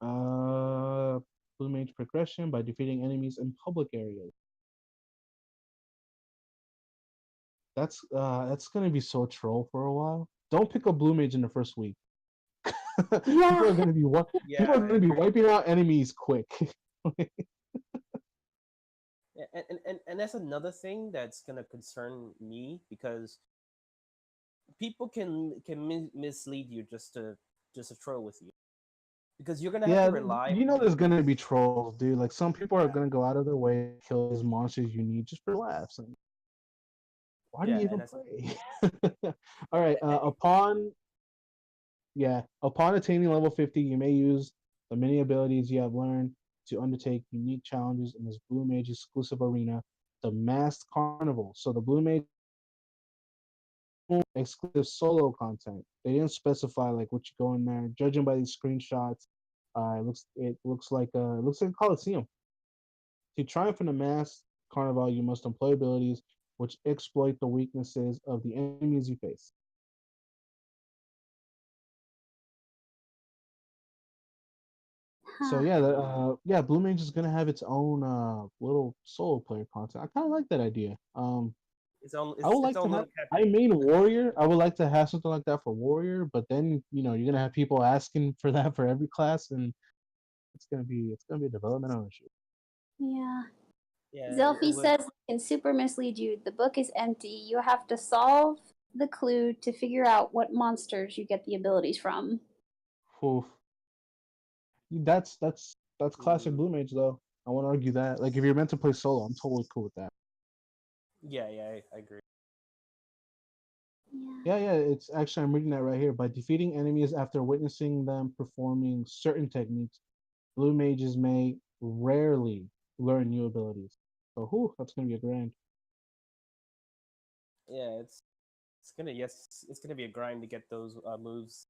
Uh, Blue Mage progression by defeating enemies in public areas. That's gonna be so troll for a while. Don't pick a Blue Mage in the first week. Yeah. People Yeah, are gonna be wiping out enemies quick. and that's another thing that's gonna concern me because people can mislead you just to troll with you because you're gonna have to Yeah, rely you on know your there's gonna be trolls, dude. Like some people are yeah gonna go out of their way to kill these monsters you need just for laughs. And why do you yeah and even that's play? All right. and Upon attaining level 50, you may use the many abilities you have learned to undertake unique challenges in this Blue Mage exclusive arena, the Masked Carnival. So the Blue Mage exclusive solo content. They didn't specify like what you go in there. Judging by these screenshots, it looks like a Coliseum. To triumph in the Masked Carnival, you must employ abilities which exploit the weaknesses of the enemies you face. So yeah, Blue Mage is gonna have its own little solo player content. I kind of like that idea. I would its like to own have. little I campaign. made Warrior. I would like to have something like that for Warrior, but then you're gonna have people asking for that for every class, and it's gonna be a developmental issue. Yeah. Yeah, it Zelfie would. says, can super mislead you. The book is empty. You have to solve the clue to figure out what monsters you get the abilities from. Oof. That's classic Mm, Blue Mage though. I won't argue that. Like if you're meant to play solo, I'm totally cool with that. yeah, I agree. Yeah. Yeah, it's actually I'm reading that right here. By defeating enemies after witnessing them performing certain techniques, Blue Mages may rarely learn new abilities. So, whew, that's gonna be a grind. Yeah, it's gonna be a grind to get those moves.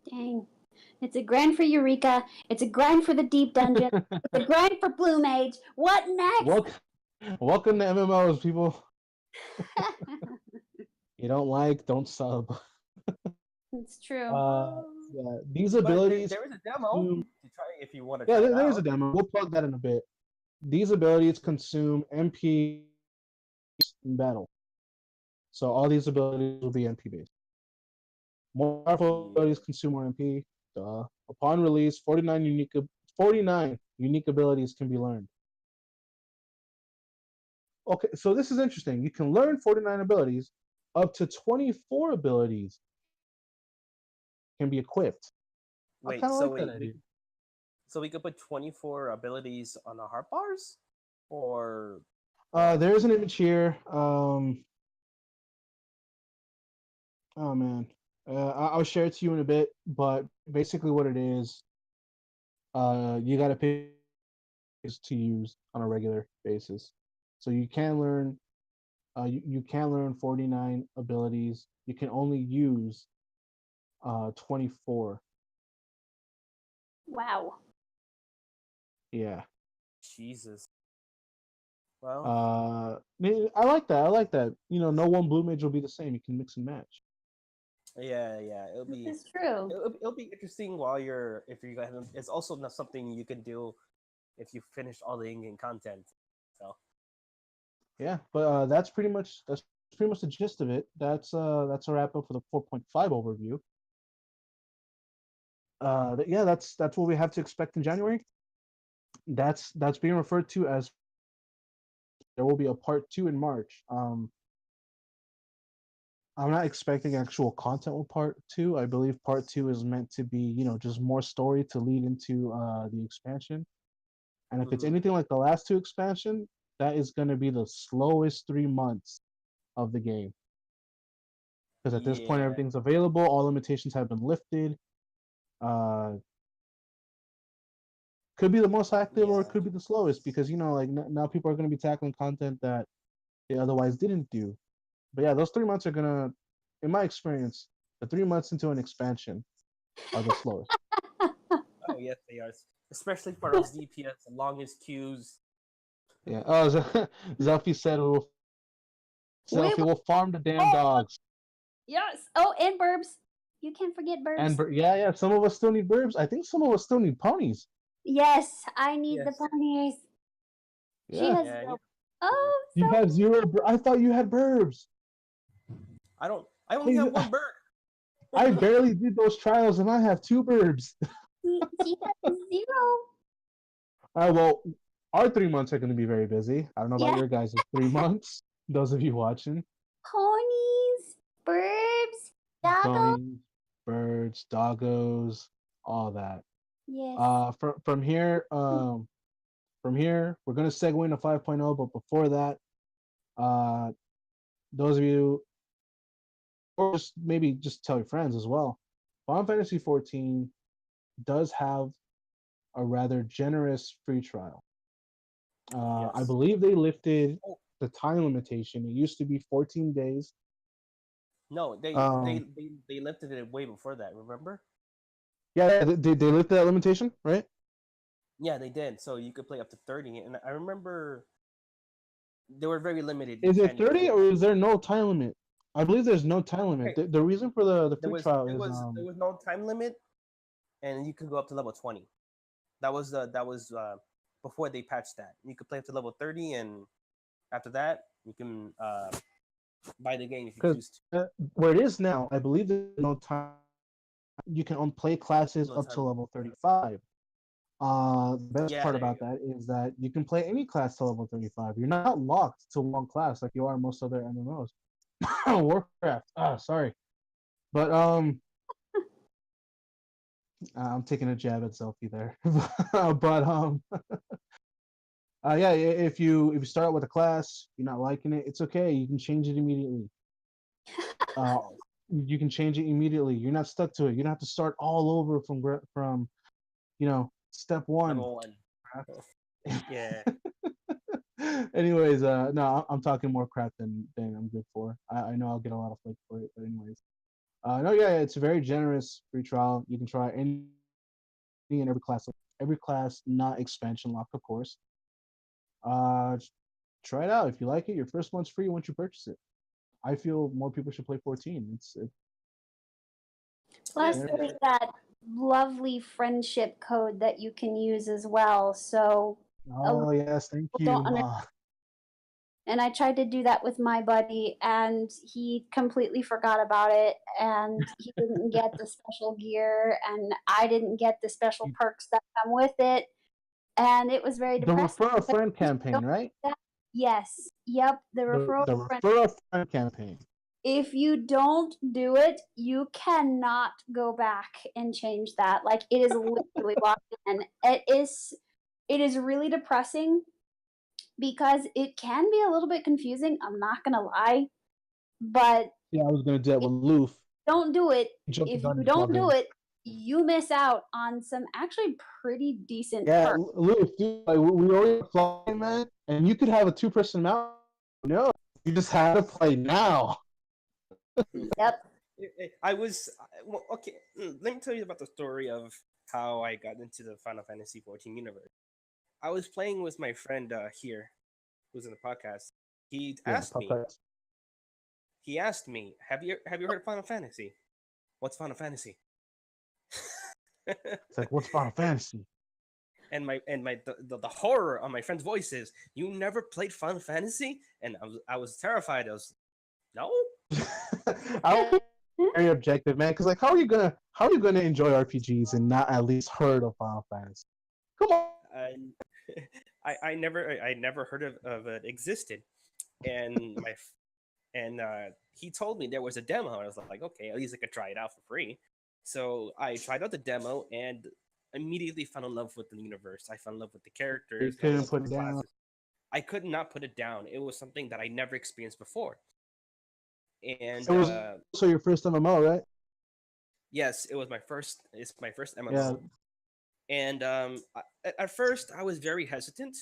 Dang. It's a grind for Eureka. It's a grind for the Deep Dungeon. It's a grind for Blue Mage. What next? Welcome, welcome to MMOs, people. You don't sub. It's true. Yeah, these But abilities there is a demo consume. to try if you want to Yeah, try it there's a out. demo. We'll plug that in a bit. These abilities consume MP in battle, so all these abilities will be MP based. More powerful Yeah. abilities consume more MP. Upon release, 49 unique abilities can be learned. Okay, so this is interesting. You can learn 49 abilities. Up to 24 abilities can be equipped. I Wait, kind of so like that idea. we could put 24 abilities on the heart bars, or There's an image here. Oh man, I'll share it to you in a bit. But basically, what it is, you got to pick to use on a regular basis. So you can learn 49 abilities. You can only use 24. Wow. Yeah. Jesus. Well, I like that. I like that. No one blue mage will be the same. You can mix and match. yeah, This is true. it'll be interesting while you're if you guys. It's also not something you can do if you finish all the in-game content. So Yeah, but that's pretty much the gist of it. That's a wrap up for the 4.5 overview. Yeah, that's what we have to expect in January. That's being referred to as there will be a part 2 in March. I'm not expecting actual content with part 2. I believe part 2 is meant to be, just more story to lead into the expansion. And if it's mhm. anything like the last 2 expansion, that is going to be the slowest 3 months of the game. Because at this point, Yeah, everything's available, all limitations have been lifted. Uh, could be the most active or it yeah, could be the slowest because like now people are going to be tackling content that they otherwise didn't do. But yeah, those 3 months are gonna, in my experience, the 3 months into an expansion are the slowest. oh yes, they are. Especially for those DPS, the longest queues. Yeah. Oh, Zelfie said We Zelfie will farm the damn oh, dogs. yes. Oh, and burbs. You can't forget And burbs. yeah, some of us still need burbs. I think some of us still need ponies. Yes, I need the Yes, ponies. She Yeah. has yeah. zero. Oh, You so have zero. I thought you had burbs. I don't. I only have one bird. I barely did those trials and I have 2 burbs. she has zero. All right, well, our 3 months are going to be very busy. I don't know about Yeah, your guys' 3 months. Those of you watching, ponies, burbs, doggo. ponies, birds, doggos, all that. Yes. From here, we're gonna segue into 5.0, but before that, uh, those of you, or just maybe just tell your friends as well. Final Fantasy 14 does have a rather generous free trial. I Yes. believe they lifted Oh the time limitation. It used to be 14 days. no, Um, they lifted it way before that. Remember? yeah, they lifted that limitation, right? Yeah, they did. So you could play up to 30, and I remember they were very limited. You Is it can't play 30 or that. is there no time limit? I believe there's no time limit. Okay, The reason for the free trial is there was no time limit, and you could go up to level 20. That was before they patched that. You could play up to level 30, and after that, you can buy the game if you choose to. Where it is now, I believe there's no time. You can only play classes No up to time. level 35. The best Yeah, part there you about go. that is that you can play any class to level 35. You're not locked to one class like you are in most other MMOs. Warcraft. Sorry. But I'm taking a jab at Zelfie there. But yeah, if you start out with a class, you're not liking it, it's okay. You can change it immediately. You can change it immediately. You're not stuck to it. You don't have to start all over from step one. Level 1. Yeah. Anyways, no, I'm talking more crap than I'm good for. I know I'll get a lot of flake for it, but anyways, no, yeah, it's a very generous free trial. You can try any and every class, not expansion locked, of course. Uh, try it out. If you like it, your first month's free once you purchase it. I feel more people should play 14. It's Plus, Yeah. there's that lovely friendship code that you can use as well. So, oh yes, thank you, don't Ma. and I tried to do that with my buddy, and he completely forgot about it, and he didn't get the special gear, and I didn't get the special perks that come with it, and it was very The depressing. refer a friend campaign, right? Yes, yep, the referral The friend. refer a friend campaign. If you don't do it, you cannot go back and change that. Like, it is literally locked in. It is really depressing because it can be a little bit confusing. I'm not gonna lie, but Yeah, I was gonna do that with Loof. don't do it. Jumped the If gun you and don't plugged do in. it, you miss out on some actually pretty decent Yeah, perks. Loof, dude, like, we already playing, man, and you could have a two-person mount. No, you just had to play now. Yep. I was well, okay. Let me tell you about the story of how I got into the Final Fantasy 14 universe. I was playing with my friend here, who's in the podcast. He Yeah, asked me. Puppet. He asked me, "Have you heard of Final Fantasy? What's Final Fantasy?" It's like, what's Final Fantasy? and the horror on my friend's voice is, "You never played Final Fantasy?" And I was terrified. I was, no. I was very objective, man, because like, how are you gonna enjoy RPGs and not at least heard of Final Fantasy? Come on. I never heard of it existed, and he told me there was a demo. And I was like, okay, at least I could try it out for free. So I tried out the demo and immediately fell in love with the universe. I fell in love with the characters. You couldn't put it down. Classes. I could not put it down. It was something that I never experienced before. And It was also your first MMO, right? yes, it was my first. It's my first MMO. Yeah. And at first I was very hesitant,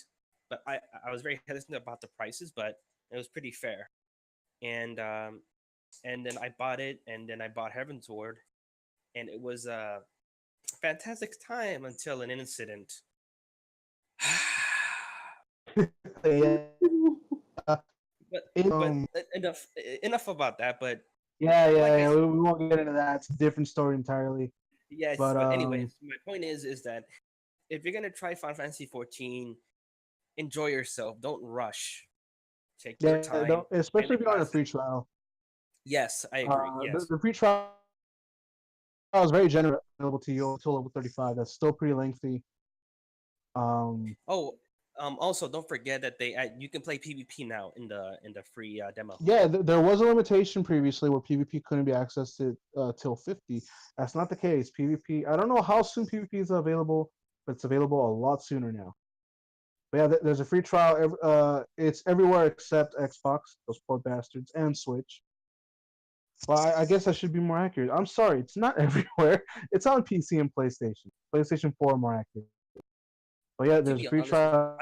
but I was very hesitant about the prices, but it was pretty fair. And then I bought it, and then I bought Heaven's Ward, and it was a fantastic time until an incident. Yeah. But enough about that. But Yeah. We won't get into that. It's a different story entirely. yes, But anyways, my point is that if you're gonna try Final Fantasy 14, enjoy yourself. Don't rush. Take your time. Especially if you're on a free trial. Yes, I agree. Yes. The free trial is very generous, available to you until level 35. That's still pretty lengthy. Also, don't forget that you can play PvP now in the free demo. Yeah, there was a limitation previously where PvP couldn't be accessed till 50. That's not the case. PvP, I don't know how soon PvP is available, but it's available a lot sooner now. But yeah, there's a free trial. It's everywhere except Xbox, those poor bastards, and Switch. Well, I guess I should be more accurate. I'm sorry, it's not everywhere. It's on PC and PlayStation. PlayStation 4 more accurate. But yeah, there's a free trial.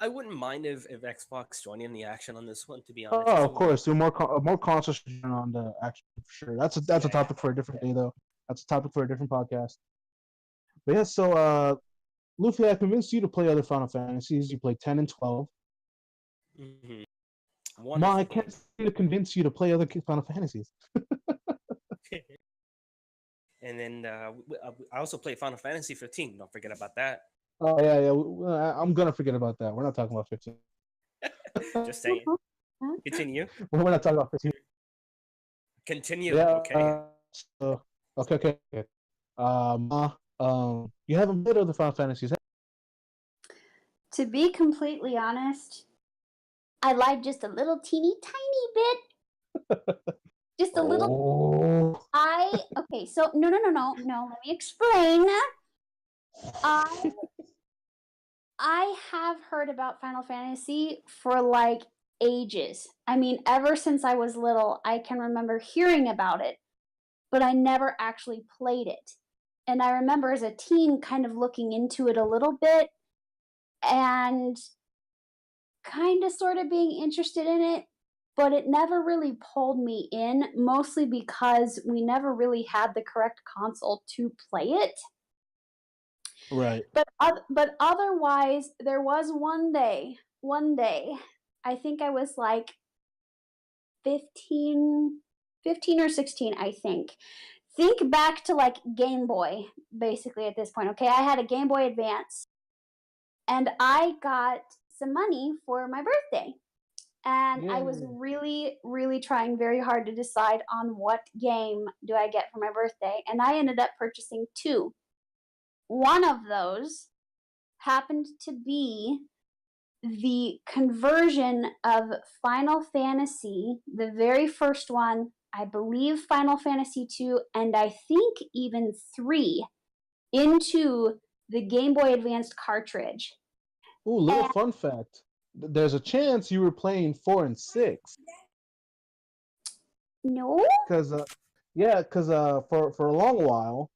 I wouldn't mind if Xbox joined in the action on this one. To be honest. Oh, of course, do more consoles on the action for sure. That's a topic for a different day, though. That's a topic for a different podcast. But yeah, so Luffy, I convinced you to play other Final Fantasies. You played 10 and 12. Mm-hmm. Ma, I can't seem to convince you to play other Final Fantasies. And then I also played Final Fantasy 15. Don't forget about that. Oh yeah. I'm gonna forget about that. We're not talking about 15. Just saying. Continue. We're not talking about 15. Continue. Yeah. Okay. So, okay. You haven't played other Final Fantasies. To be completely honest, I lied just a little teeny tiny bit. Just a little. Okay, so no. Let me explain. I have heard about Final Fantasy for like ages. I mean, ever since I was little, I can remember hearing about it, but I never actually played it. And I remember as a teen kind of looking into it a little bit and kind of sort of being interested in it, but it never really pulled me in, mostly because we never really had the correct console to play it. Right. But otherwise, there was one day, I think I was like 15 or 16, I think. Think back to like Game Boy, basically at this point. Okay, I had a Game Boy Advance, and I got some money for my birthday. And I was really, really trying very hard to decide on what game do I get for my birthday. And I ended up purchasing two. One of those happened to be the conversion of Final Fantasy, the very first one, I believe Final Fantasy 2, and I think even 3, into the Game Boy Advanced cartridge. Ooh, little fun fact. There's a chance you were playing 4 and 6. No? Because for a long while,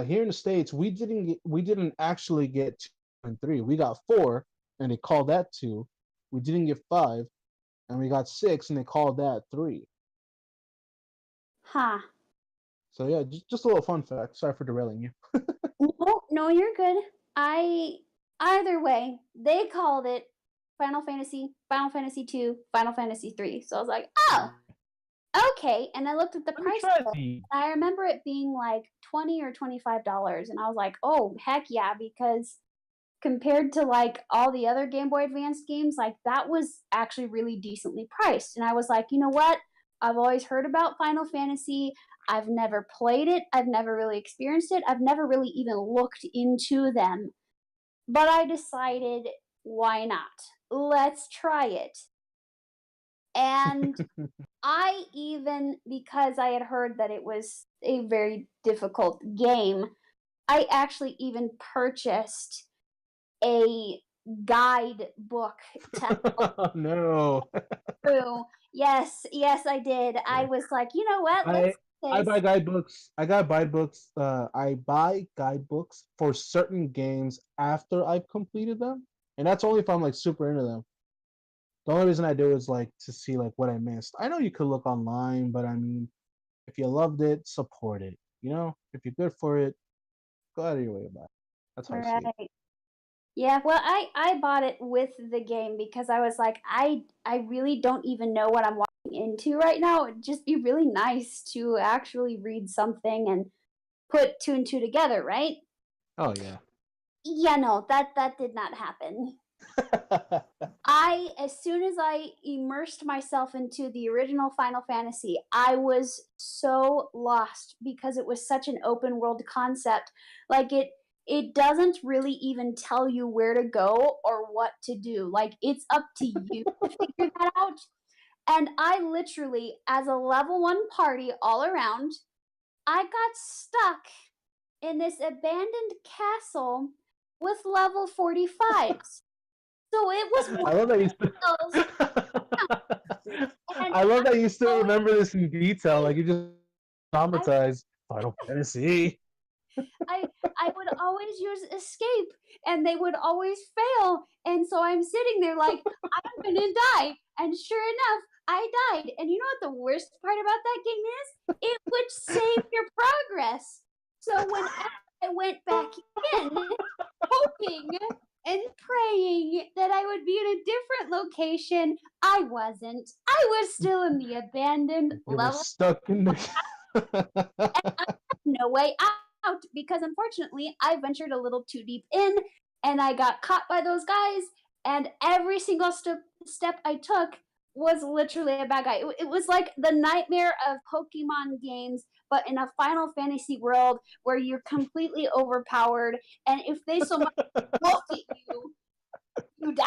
here in the States, we didn't actually get 2 and 3. We got 4, and they called that 2. We didn't get 5, and we got 6, and they called that 3. Huh. So yeah, just a little fun fact. Sorry for derailing you. No, you're good. Either way, they called it Final Fantasy 2, Final Fantasy 3. So I was like, oh, okay. And I looked at the price, and I remember it being like $20 or $25, and I was like, oh, heck yeah, because compared to like all the other Game Boy Advance games, like that was actually really decently priced. And I was like, you know what? I've always heard about Final Fantasy. I've never played it. I've never really experienced it. I've never really even looked into them. But I decided, why not? Let's try it. And I even, because I had heard that it was a very difficult game, I actually even purchased a guidebook to No. through. Yes, I did. Yeah. I was like, you know what? I buy guidebooks. I buy guidebooks for certain games after I've completed them, and that's only if I'm like super into them. The only reason I do is like to see like what I missed. I know you could look online, but I mean, if you loved it, support it. You know, if you're good for it, go out of your way about it. That's how I see it. Yeah, well, I bought it with the game because I was like, I really don't even know what I'm walking into right now. It'd just be really nice to actually read something and put 2 and 2 together, right? Oh yeah. Yeah, no, that did not happen. As soon as I immersed myself into the original Final Fantasy, I was so lost because it was such an open world concept. Like it doesn't really even tell you where to go or what to do. Like it's up to you to figure that out. And I literally, as a level 1 party all around, I got stuck in this abandoned castle with level 45s. So it was I love that I love that you still remember this in detail. Like you just traumatized Final Fantasy. I would always use escape, and they would always fail. And so I'm sitting there like, I'm gonna die. And sure enough, I died. And you know what the worst part about that game is? It would save your progress. So whenever I went back in, hoping and praying that I would be in a different location, I wasn't. I was still in the abandoned You level. were stuck in the no way out, because unfortunately I ventured a little too deep in and I got caught by those guys, and every single step I took was literally a bad guy. It was like the nightmare of Pokemon games, but in a Final Fantasy world where you're completely overpowered, and if they so much look at you, you die.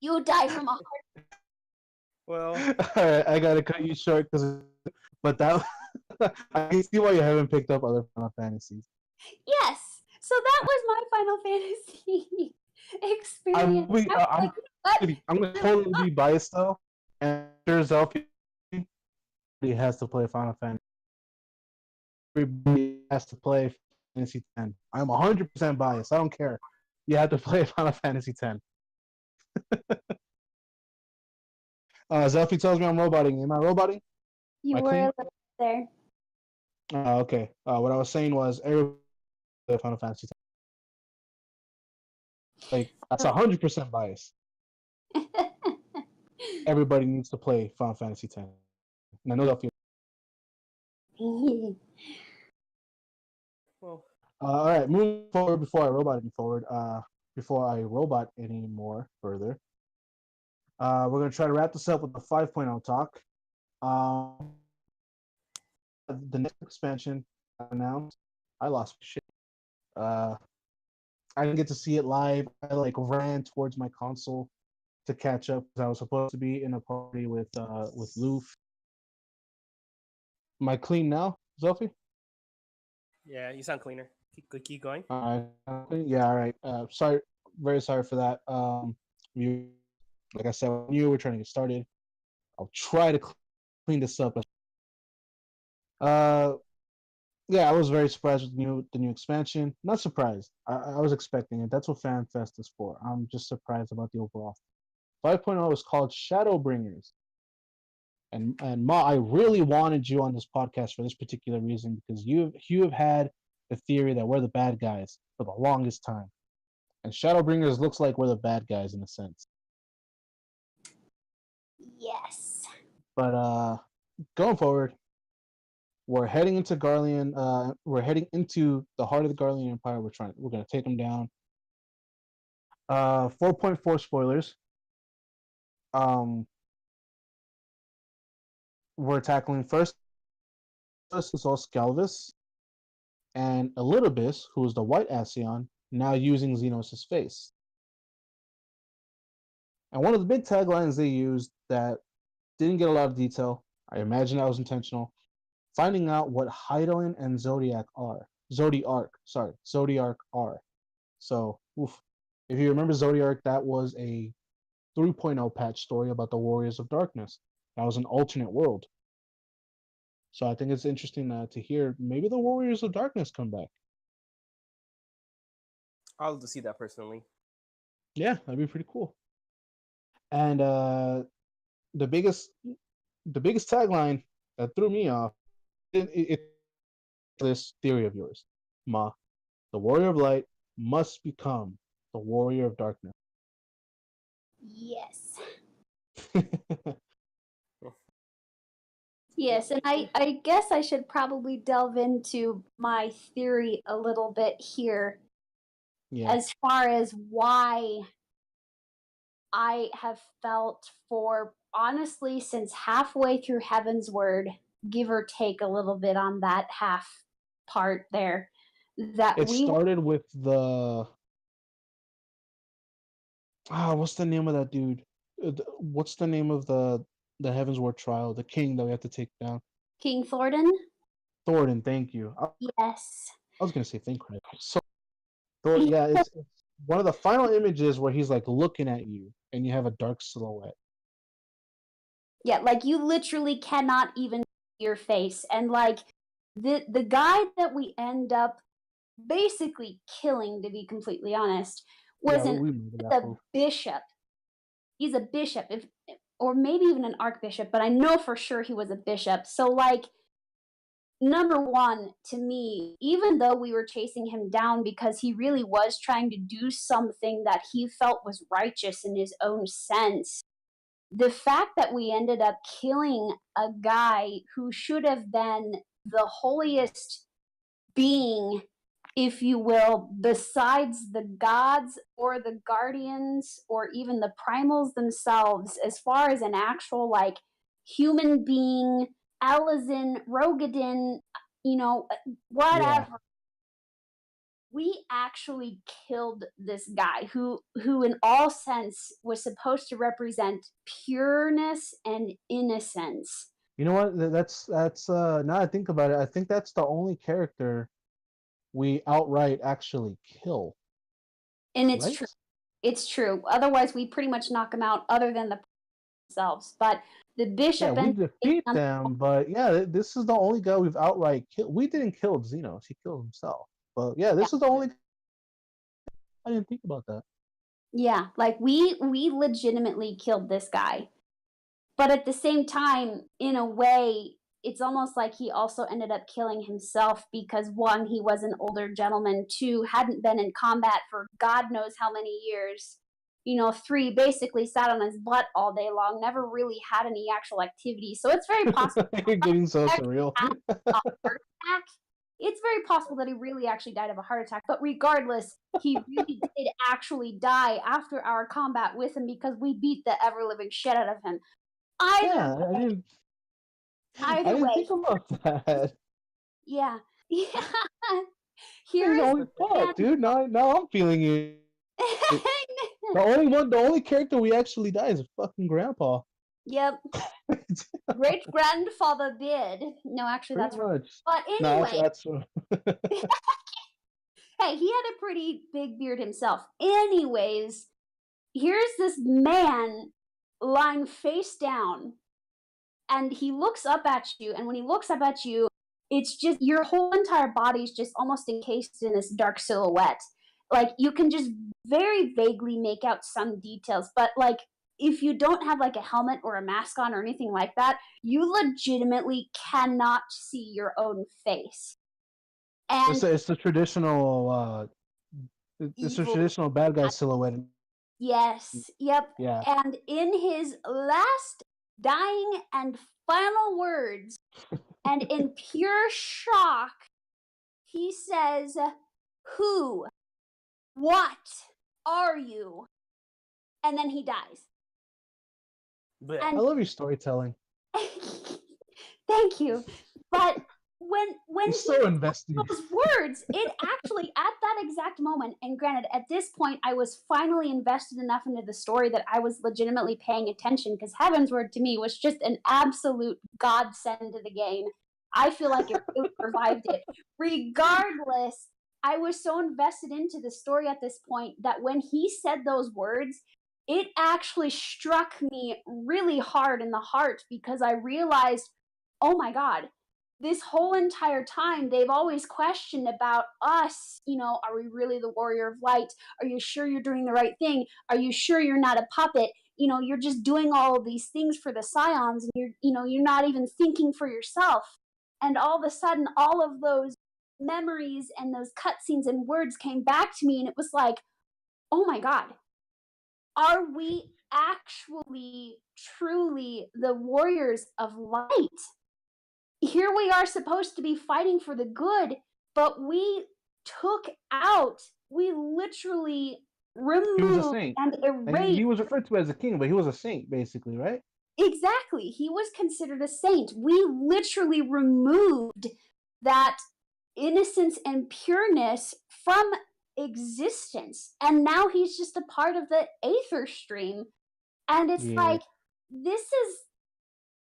You die from a heart. Well, All right, I gotta cut you short but that I can see why you haven't picked up other Final Fantasies. Yes. So that was my Final Fantasy experience. I was like, you know I'm gonna totally be biased though, and sure Zelfie has to play Final Fantasy. Everybody has to play Fantasy 10. I'm 100% biased. I don't care. You have to play Final Fantasy 10. Zelfie tells me I'm roboting. Am I roboting? You Am I were clean? a little there. Okay. What I was saying was everybody play Final Fantasy 10. Like that's 100% bias. Everybody needs to play Final Fantasy 10. And I know Zelfie. well, All right, moving forward before I robot any more further. We're gonna try to wrap this up with the 5.0 talk. The next expansion announced. I lost my shit. I didn't get to see it live. I like ran towards my console to catch up because I was supposed to be in a party with Luffy. Am I clean now, Zelfie? yeah, you sound cleaner. Keep going. All right. Yeah. All right. Sorry. Very sorry for that. You, like I said, we're trying to get started. I'll try to clean this up. Yeah, I was very surprised with the new expansion. Not surprised. I was expecting it. That's what FanFest is for. I'm just surprised about the overall. 5.0 is called Shadowbringers. And Ma, I really wanted you on this podcast for this particular reason because you have had the theory that we're the bad guys for the longest time. And Shadowbringers looks like we're the bad guys in a sense. Yes. But going forward, we're heading into Garlean. We're heading into the heart of the Garlean Empire. We're gonna take them down. 4.4 spoilers. We're tackling first is Scalvis and Elidibus, who is the white Ascion, now using Xenos' face. And one of the big taglines they used that didn't get a lot of detail, I imagine that was intentional, finding out what Hydaelyn and Zodiac are. Zodiac are. So, if you remember Zodiac, that was a 3.0 patch story about the Warriors of Darkness. That was an alternate world. So I think it's interesting to hear maybe the Warriors of Darkness come back. I'll to see that personally. Yeah, that'd be pretty cool. And the biggest tagline that threw me off it this theory of yours, Ma. The Warrior of Light must become the Warrior of Darkness. Yes. Yes, and I guess I should probably delve into my theory a little bit here. Yeah. As far as why I have felt for honestly since halfway through Heaven's Word, give or take a little bit on that half part there, that it started with the what's the name of that dude? What's the name of the Heaven's Word trial? The king that we have to take down. King Thornton. Thornton, thank you. Yes. I was gonna say think credit. So, yeah, it's one of the final images where he's like looking at you, and you have a dark silhouette. Yeah, like you literally cannot even see your face, and like the guy that we end up basically killing, to be completely honest, was a bishop. He's a bishop, or maybe even an archbishop, but I know for sure he was a bishop. So, like, number one, to me, even though we were chasing him down because he really was trying to do something that he felt was righteous in his own sense, the fact that we ended up killing a guy who should have been the holiest being, if you will, besides the gods or the guardians or even the primals themselves, as far as an actual like human being, Elizin, Rogadin, whatever. Yeah. We actually killed this guy who in all sense was supposed to represent pureness and innocence. You know what? That's now I think about it, I think that's the only character we outright actually kill. And it's Right? true. It's true. Otherwise, we pretty much knock them out, other than the themselves. But the Yeah, bishop we and defeat them, but yeah, this is the only guy we've outright killed. We didn't kill Xenos; he killed himself. But yeah, this is the only. I didn't think about that. yeah, like we legitimately killed this guy. But at the same time, in a way, it's almost like he also ended up killing himself because one, he was an older gentleman, two, hadn't been in combat for God knows how many years. Three, basically sat on his butt all day long, never really had any actual activity. So it's very possible You're getting so surreal. a heart attack. It's very possible that he really actually died of a heart attack. But regardless, he really did actually die after our combat with him because we beat the ever living shit out of him. Yeah, I Either didn't way, think about that. yeah. He's Here's only fuck, dude. Now I'm feeling it. The only character we actually die is fucking Grandpa. Yep. Great grandfather did. No, actually, Pretty that's right. much. But No, anyway, that's hey, he had a pretty big beard himself. Anyways, here's this man lying face down, and he looks up at you, and when he looks up at you, it's just your whole entire body's just almost encased in this dark silhouette. Like you can just very vaguely make out some details, but like if you don't have like a helmet or a mask on or anything like that, you legitimately cannot see your own face. And it's the traditional it's a evil, traditional bad guy silhouette. yes, yep. Yeah. And in his last dying and final words, and in pure shock, he says, "Who? What are you?" And then he dies. But I love your storytelling. Thank you. But when You're he so invested. those words, it actually at that exact moment, and granted, at this point, I was finally invested enough into the story that I was legitimately paying attention because Heaven's Word to me was just an absolute godsend to the game. I feel like it really revived it. Regardless, I was so invested into the story at this point that when he said those words, it actually struck me really hard in the heart because I realized, oh my God, this whole entire time they've always questioned about us, are we really the warrior of light? Are you sure you're doing the right thing? Are you sure you're not a puppet? You're just doing all of these things for the scions, and you're not even thinking for yourself. And all of a sudden, all of those memories and those cutscenes and words came back to me, and it was like, oh my God, are we actually truly the warriors of light? Here we are supposed to be fighting for the good, but we literally He was a removed saint. and And erased. he was referred to as a king, but he was a saint, basically, right? Exactly. He was considered a saint. We literally removed that innocence and pureness from existence. And now he's just a part of the Aether stream. And it's Yeah. like,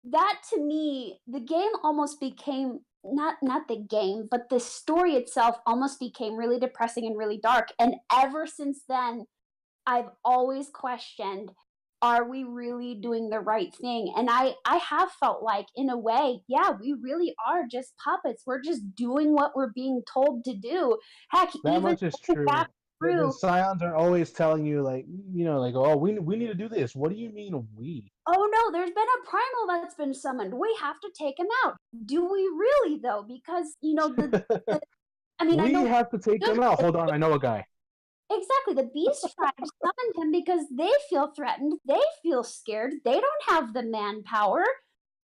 that to me, the game almost became not the game, but the story itself almost became really depressing and really dark. And ever since then, I've always questioned, are we really doing the right thing? And I have felt like, in a way, yeah, we really are just puppets. We're just doing what we're being told to do. Heck, That even much is true. back The through, scions are always telling you, like, oh, we need to do this. What do you mean we? oh no, there's been a primal that's been summoned. We have to take him out. Do we really though? Because I mean, I We know have to take them out. Hold on, I know a guy. exactly. The Beast Tribe summoned him because they feel threatened. They feel scared. They don't have the manpower.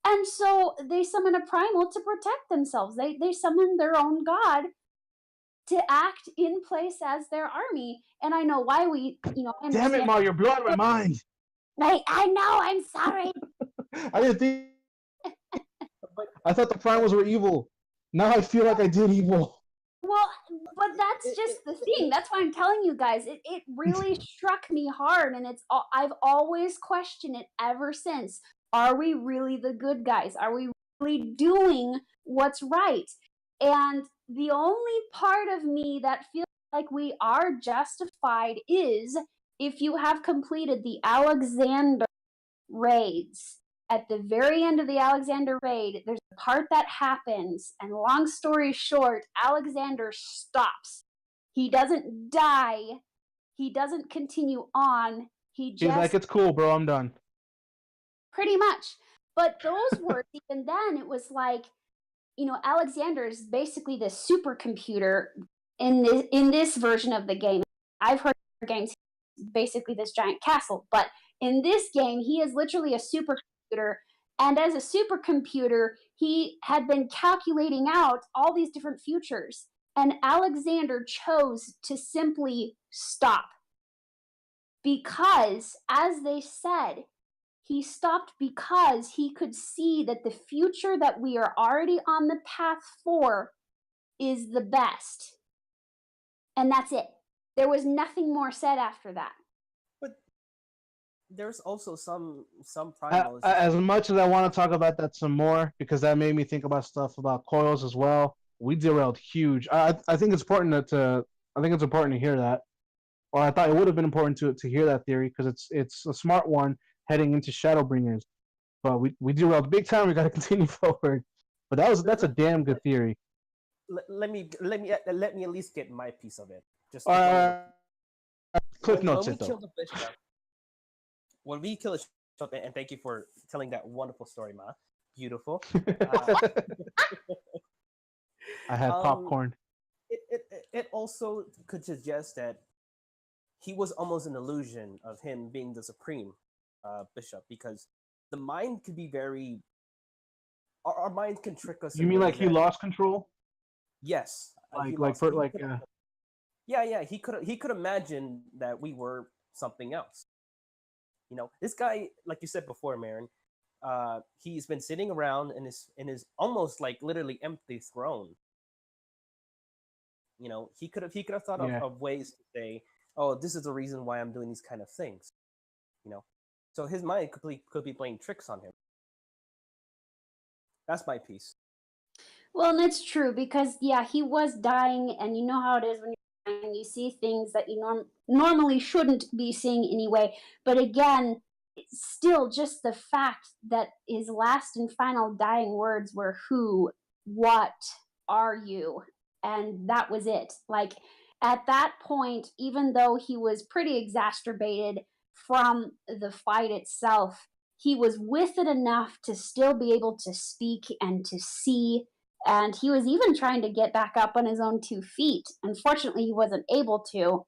And so they summon a primal to protect themselves. They summon their own god to act in place as their army. And I know why I Damn it, understand. Ma, you're blowing my mind. I know, I'm sorry. I didn't think. But I thought the primals were evil. Now I feel like I did evil. Well, but that's just the thing. That's why I'm telling you guys. It really struck me hard, and I've always questioned it ever since. Are we really the good guys? Are we really doing what's right? And the only part of me that feels like we are justified is if you have completed the Alexander raids. At the very end of the Alexander raid, there's a part that happens, and long story short, Alexander stops. He doesn't die. He doesn't continue on. He's like, it's cool, bro. I'm done. Pretty much. But those words, even then, it was like, Alexander is basically the supercomputer in this version of the game. I've heard games basically this giant castle, but in this game, he is literally a supercomputer. And as a supercomputer, he had been calculating out all these different futures. And Alexander chose to simply stop. Because, as they said, he stopped because he could see that the future that we are already on the path for is the best. And that's it. There was nothing more said after that. But there's also some primals. As much as I want to talk about that some more, because that made me think about stuff about coils as well. We derailed huge. I think it's important to hear that. Or I thought it would have been important to hear that theory because it's a smart one heading into Shadowbringers. But we derailed big time. We got to continue forward. But that's a damn good theory. Let me at least get my piece of it. Just Cliff notes it though. When we kill the bishop, and thank you for telling that wonderful story, Ma. Beautiful. I had popcorn. It also could suggest that he was almost an illusion of him being the supreme bishop, because the mind could be very. Our mind can trick us. You mean like he lost control? Yes. Yeah. He could imagine that we were something else. This guy, like you said before, Marin, he's been sitting around in his almost like literally empty throne. He could have thought of ways to say, "Oh, this is the reason why I'm doing these kind of things." So his mind could be playing tricks on him. That's my piece. Well, and it's true because he was dying, and you know how it is when you're dying. You see things that you normally shouldn't be seeing anyway. But again, it's still just the fact that his last and final dying words were "Who, what are you?" And that was it. Like at that point, even though he was pretty exacerbated from the fight itself, he was with it enough to still be able to speak and to see. And he was even trying to get back up on his own 2 feet. Unfortunately, he wasn't able to.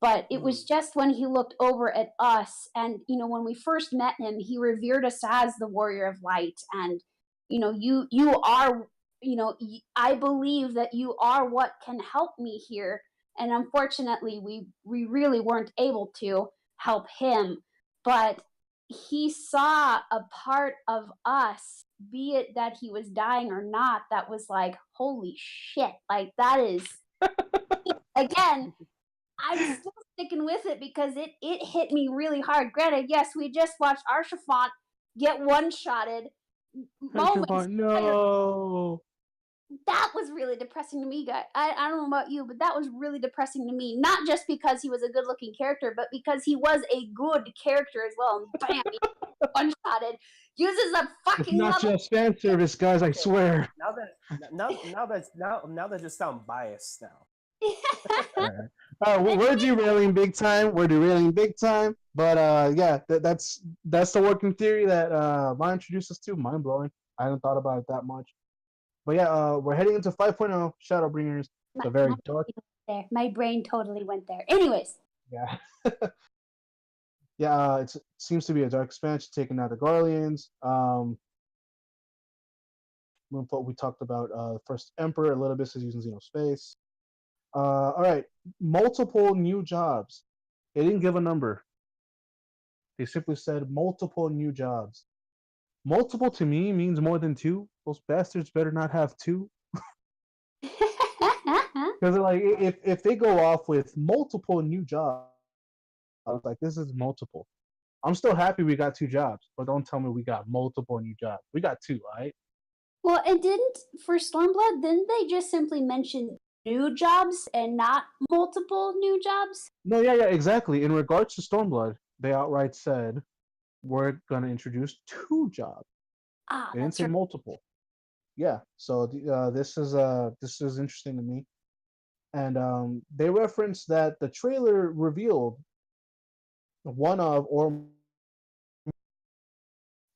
But it was just when he looked over at us, and when we first met him, he revered us as the warrior of light. And you are, I believe that you are what can help me here. And unfortunately, we really weren't able to help him. But he saw a part of us, be it that he was dying or not, that was like, holy shit, like that is again, I'm still sticking with it because it hit me really hard. Granted, yes, we just watched Arshafont get one-shotted moments. No. That was really depressing to me, guys. I don't know about you, but that was really depressing to me. Not just because he was a good-looking character, but because he was a good character as well. And bam, he one-shotted. Uses a fucking. It's not just fan service, guys. I swear. Now that just sound biased now. We're derailing big time. But that's the working theory that Ma introduced us to. Mind blowing. I hadn't thought about it that much. But we're heading into 5.0 Shadowbringers. It's a very dark. There, my brain totally went there. Anyways. Yeah. It seems to be a dark expansion taking out the Garleans. We talked about first Emperor, a little bit says using Xenospace. All right, multiple new jobs. They didn't give a number. They simply said multiple new jobs. Multiple to me means more than two. Those bastards better not have two. Because like if they go off with multiple new jobs, like this is multiple. I'm still happy we got two jobs, but don't tell me we got multiple new jobs. We got two, right? Well, and didn't for Stormblood, didn't they just simply mention new jobs and not multiple new jobs? No, yeah, exactly. In regards to Stormblood, they outright said we're gonna introduce two jobs. Ah, They didn't that's say right. multiple. Yeah, so this is interesting to me, and they referenced that the trailer revealed one of or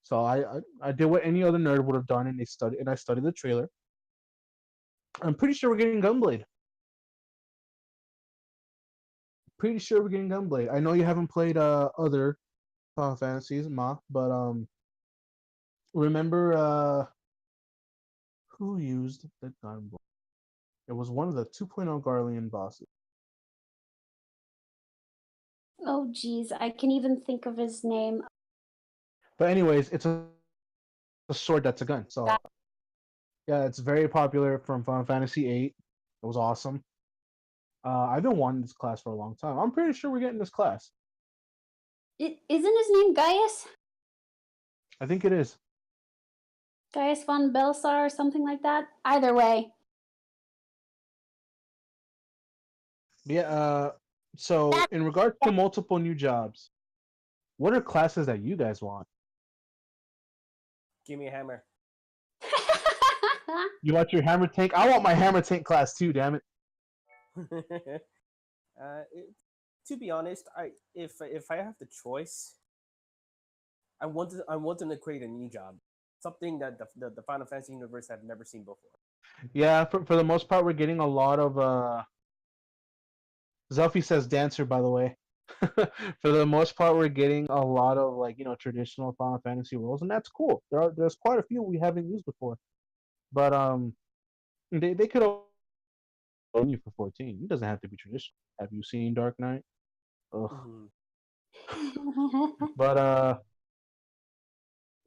so I did what any other nerd would have done, and I studied the trailer. I'm pretty sure we're getting Gunblade. Pretty sure we're getting Gunblade. I know you haven't played other Final Fantasies, Ma, but remember who used the Gunblade? It was one of the 2.0 Garlean bosses. Oh, geez, I can even think of his name. But anyways, it's a sword that's a gun. So yeah, it's very popular from Final Fantasy VIII. It was awesome. I've been wanting this class for a long time. I'm pretty sure we're getting this class. Isn't his name Gaius? I think it is. Gaius von Belisar or something like that? Either way. Yeah, so in regards to multiple new jobs, what are classes that you guys want? Give me a hammer. You want your hammer tank? I want my hammer tank class too, damn it. To be honest, if I have the choice, I want them to create a new job, something that the Final Fantasy universe have never seen before. Yeah, for the most part, we're getting a lot of. Zelfie says dancer, by the way. For the most part, we're getting a lot of traditional Final Fantasy roles, and that's cool. There's quite a few we haven't used before, but they could only for 14. It doesn't have to be traditional. Have you seen Dark Knight? Ugh. But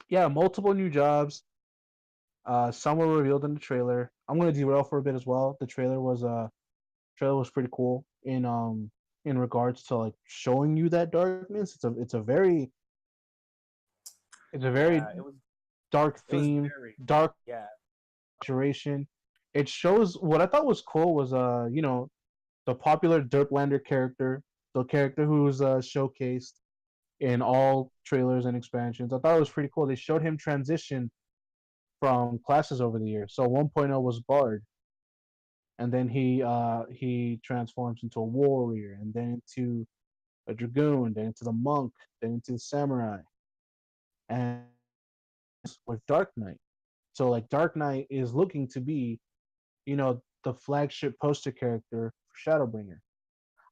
yeah, multiple new jobs. Some were revealed in the trailer. I'm gonna derail for a bit as well. The trailer was pretty cool in regards to like showing you that darkness. It's a very It was dark theme, dark duration. It shows what I thought was cool was the popular Derplander character, the character who's showcased in all trailers and expansions. I thought it was pretty cool. They showed him transition from classes over the years. So 1.0 was Bard, and then he transforms into a warrior, and then into a dragoon, then into the monk, then into the samurai, and with Dark Knight. So like Dark Knight is looking to be, the flagship poster character for Shadowbringer.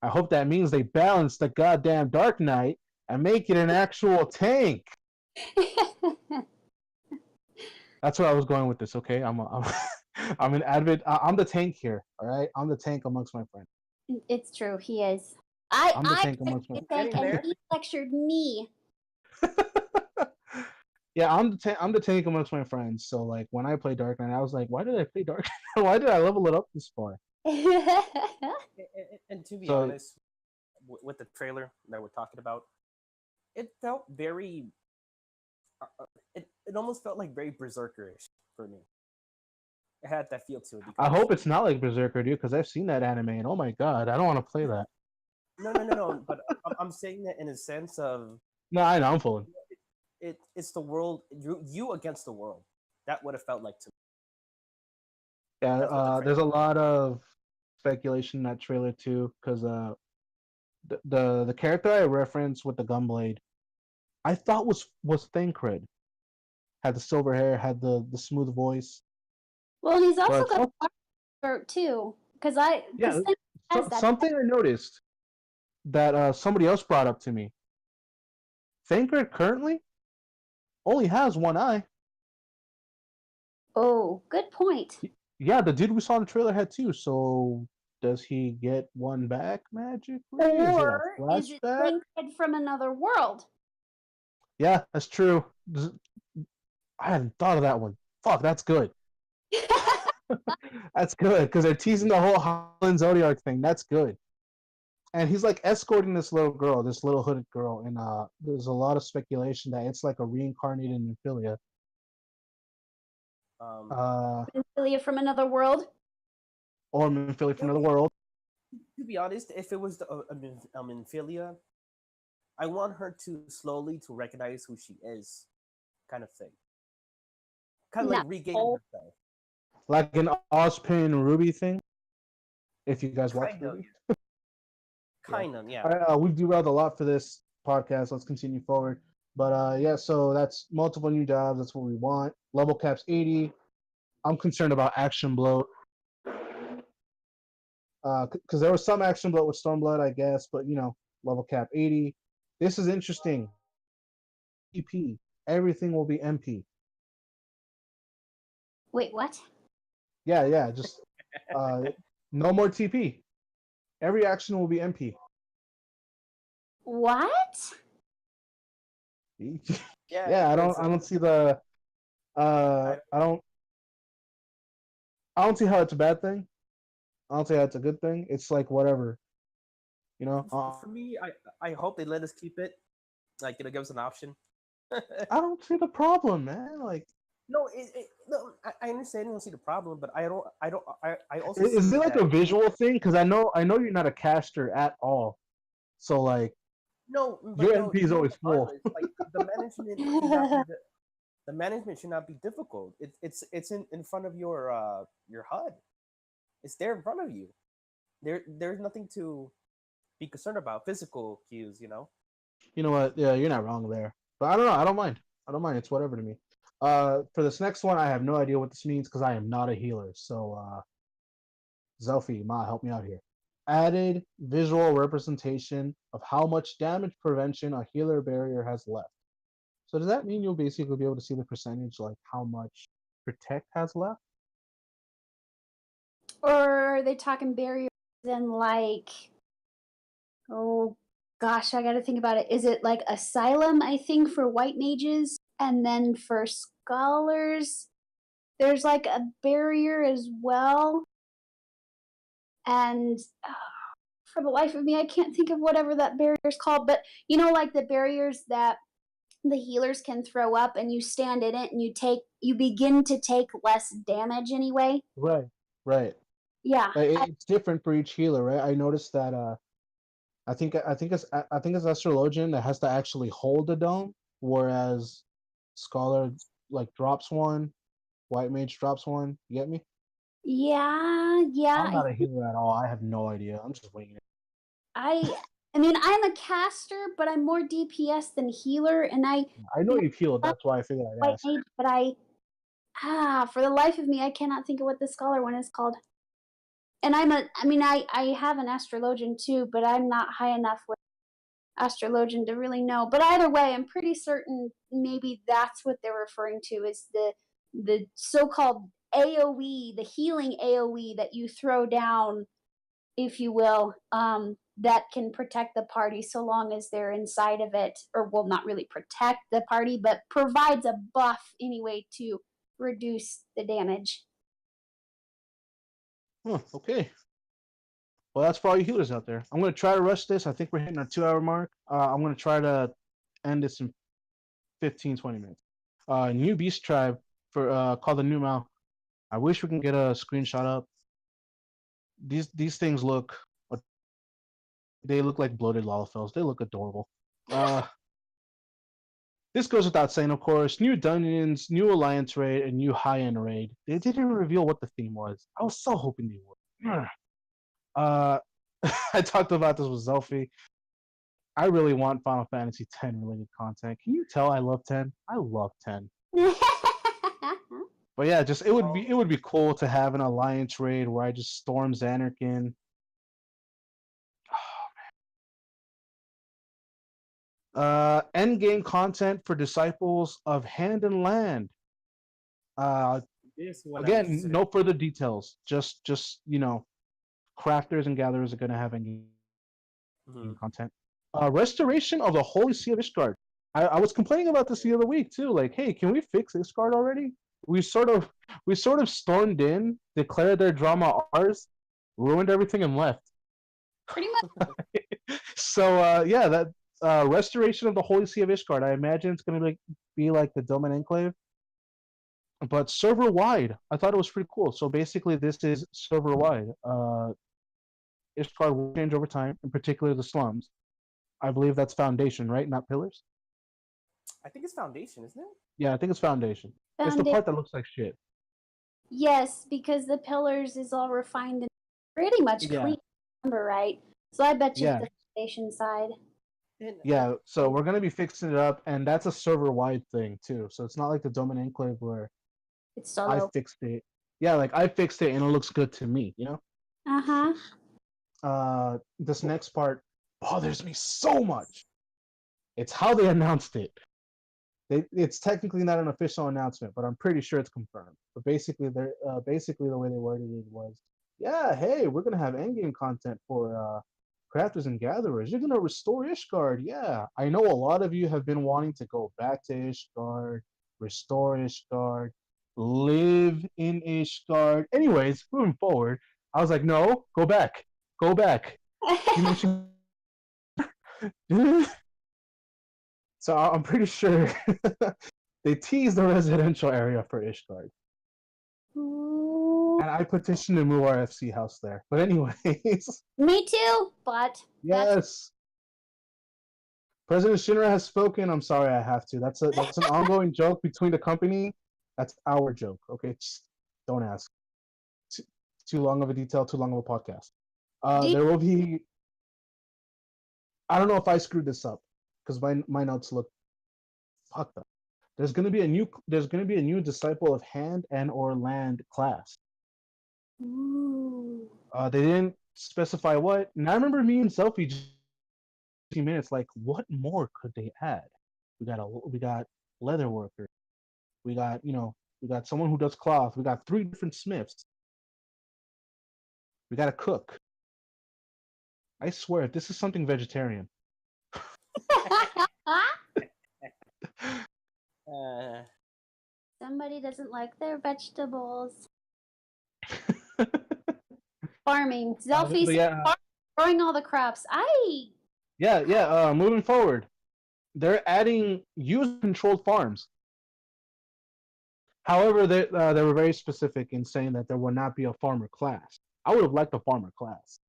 I hope that means they balance the goddamn Dark Knight and make it an actual tank. That's where I was going with this. Okay, I'm an avid. I'm the tank here. All right, I'm the tank amongst my friends. It's true. He is. I'm the tank amongst my friends. And he lectured me. Yeah, I'm the tank amongst my friends. So like when I play Dark Knight, I was like, why did I play Dark Knight? Why did I level it up this far? And to be honest, with the trailer that we're talking about, it felt very. It almost felt like very Berserkerish for me. It had that feel to it. I hope it's not like Berserker, dude, because I've seen that anime, and oh my god, I don't want to play that. No. But I'm saying that in a sense of. No, I know, I'm fooling. It's the world, you against the world. That would have felt like to me. Yeah, there's a lot of speculation in that trailer too, because the character I referenced with the Gunblade, I thought was Thancred. Had the silver hair, had the smooth voice. Well, he's also got a throat too, because something I noticed that somebody else brought up to me. Thancred currently only has one eye. Oh, good point. Yeah, the dude we saw in the trailer had two. So does he get one back magically? Is it a Or is it flashback? Shanghai from another world? Yeah, that's true. I hadn't thought of that one. Fuck, that's good. That's good because they're teasing the whole Holland Zodiac thing. That's good. And he's like escorting this little girl, this little hooded girl, and there's a lot of speculation that it's like a reincarnated Nymphilia. Nymphilia from another world? Or Nymphilia from another world. To be honest, if it was Nymphilia, I want her to slowly to recognize who she is, kind of thing. Kind of like regaining herself. Like an Ozpin Ruby thing. If you guys watch Ruby. Kind of, yeah. All right, we've derailed a lot for this podcast. Let's continue forward. But yeah, so that's multiple new jobs. That's what we want. Level cap's 80. I'm concerned about action bloat. Because there was some action bloat with Stormblood, I guess, but level cap 80. This is interesting. EP. Everything will be MP. Wait, what? Yeah. Just no more TP. Every action will be MP. What? Yeah, I don't see the I don't see how it's a bad thing. I don't see how it's a good thing. It's like whatever. For me, I hope they let us keep it. Like, give us an option. I don't see the problem, man. Like, no, I understand you don't see the problem, but I also is it like a visual thing? Because I know you're not a caster at all. So like, no, your MP is always full. Like the management should not be difficult. It's in front of your HUD. It's there in front of you. There's nothing to be concerned about. Physical cues, You know what? Yeah, you're not wrong there. But I don't know. I don't mind. It's whatever to me. For this next one, I have no idea what this means because I am not a healer. So, Zelfie, Ma, help me out here. Added visual representation of how much damage prevention a healer barrier has left. So does that mean you'll basically be able to see the percentage, like how much protect has left? Or are they talking barriers and like, oh gosh, I gotta think about it. Is it like Asylum, I think, for white mages? And then for scholars, there's like a barrier as well. And for the life of me, I can't think of whatever that barrier is called. But like the barriers that the healers can throw up, and you stand in it, and you begin to take less damage anyway. Right. Yeah, it's different for each healer, right? I noticed that. I think it's Astrologian that has to actually hold the dome, whereas Scholar like drops one, White Mage drops one. You get me? Yeah. I'm not a healer at all. I have no idea. I'm just winging it. I mean, I'm a caster, but I'm more DPS than healer, and I know you've healed. That's why I figured I'd ask. Mage, but for the life of me, I cannot think of what the scholar one is called. And I have an astrologian too, but I'm not high enough with astrologian to really know. But either way, I'm pretty certain maybe that's what they're referring to is the so-called AoE, the healing AoE that you throw down, if you will, that can protect the party so long as they're inside of it, or will not really protect the party, but provides a buff anyway to reduce the damage. Okay. Well, that's for all you healers out there. I'm going to try to rush this. I think we're hitting our 2-hour mark. I'm going to try to end this in 15, 20 minutes. New Beast Tribe for called the New Mao. I wish we can get a screenshot up. These things look like bloated Lalafels. They look adorable. This goes without saying, of course. New dungeons, new alliance raid, and new high-end raid. They didn't reveal what the theme was. I was so hoping they would. I talked about this with Zelfie. I really want Final Fantasy X related content. Can you tell I love 10? I love 10. But yeah, just it would be cool to have an alliance raid where I just storm Xanarkin. Oh man. End game content for Disciples of Hand and Land. This one I'm Again, interested no further details. Just crafters and gatherers are gonna have any in. content. Restoration of the Holy Sea of Ishgard. I was complaining about this the other week too. Like, hey, can we fix Ishgard already? We sort of stormed in, declared their drama ours, ruined everything, and left. Pretty much. So yeah, that restoration of the Holy Sea of Ishgard. I imagine it's gonna be like the Doman Enclave, but server wide. I thought it was pretty cool. So basically, this is server wide. Ishgard will change over time, in particular the slums. I believe that's foundation, right? Not pillars. I think it's foundation, isn't it? Yeah, I think it's foundation. It's the part that looks like shit. Yes, because the pillars is all refined and pretty much Yeah. clean. Remember, right? So I bet you Yeah. it's the foundation side. Yeah, so we're gonna be fixing it up, and that's a server-wide thing too. So it's not like the Domain Enclave where It's I solo. fixed it. Yeah, like I fixed it and it looks good to me, you know? Uh-huh. This next part bothers me so much. It's how they announced it. It's technically not an official announcement, but I'm pretty sure it's confirmed. But basically, basically the way they worded it was, yeah, hey, we're gonna have endgame content for crafters and gatherers. You're gonna restore Ishgard. Yeah, I know a lot of you have been wanting to go back to Ishgard, restore Ishgard, live in Ishgard. Anyways, moving forward, I was like, no, go back, go back. You mentioned. So I'm pretty sure they teased the residential area for Ishgard. Ooh. And I petitioned to move our FC house there. But anyways. Me too, but Yes. President Shinra has spoken. I'm sorry I have to. That's an ongoing joke between the company. That's our joke. Okay. Just don't ask. Too long of a detail, too long of a podcast. There will be, I don't know if I screwed this up, because my notes look fucked up. There's gonna be a new disciple of hand and or land class. Ooh. They didn't specify what. And I remember me and Selfie just a few minutes like, what more could they add? We got leather worker. We got someone who does cloth. We got 3 different smiths. We got a cook. I swear, if this is something vegetarian. Somebody doesn't like their vegetables. Farming. Zelfie's growing all the crops. Moving forward, they're adding user-controlled farms. However, they were very specific in saying that there will not be a farmer class. I would have liked a farmer class.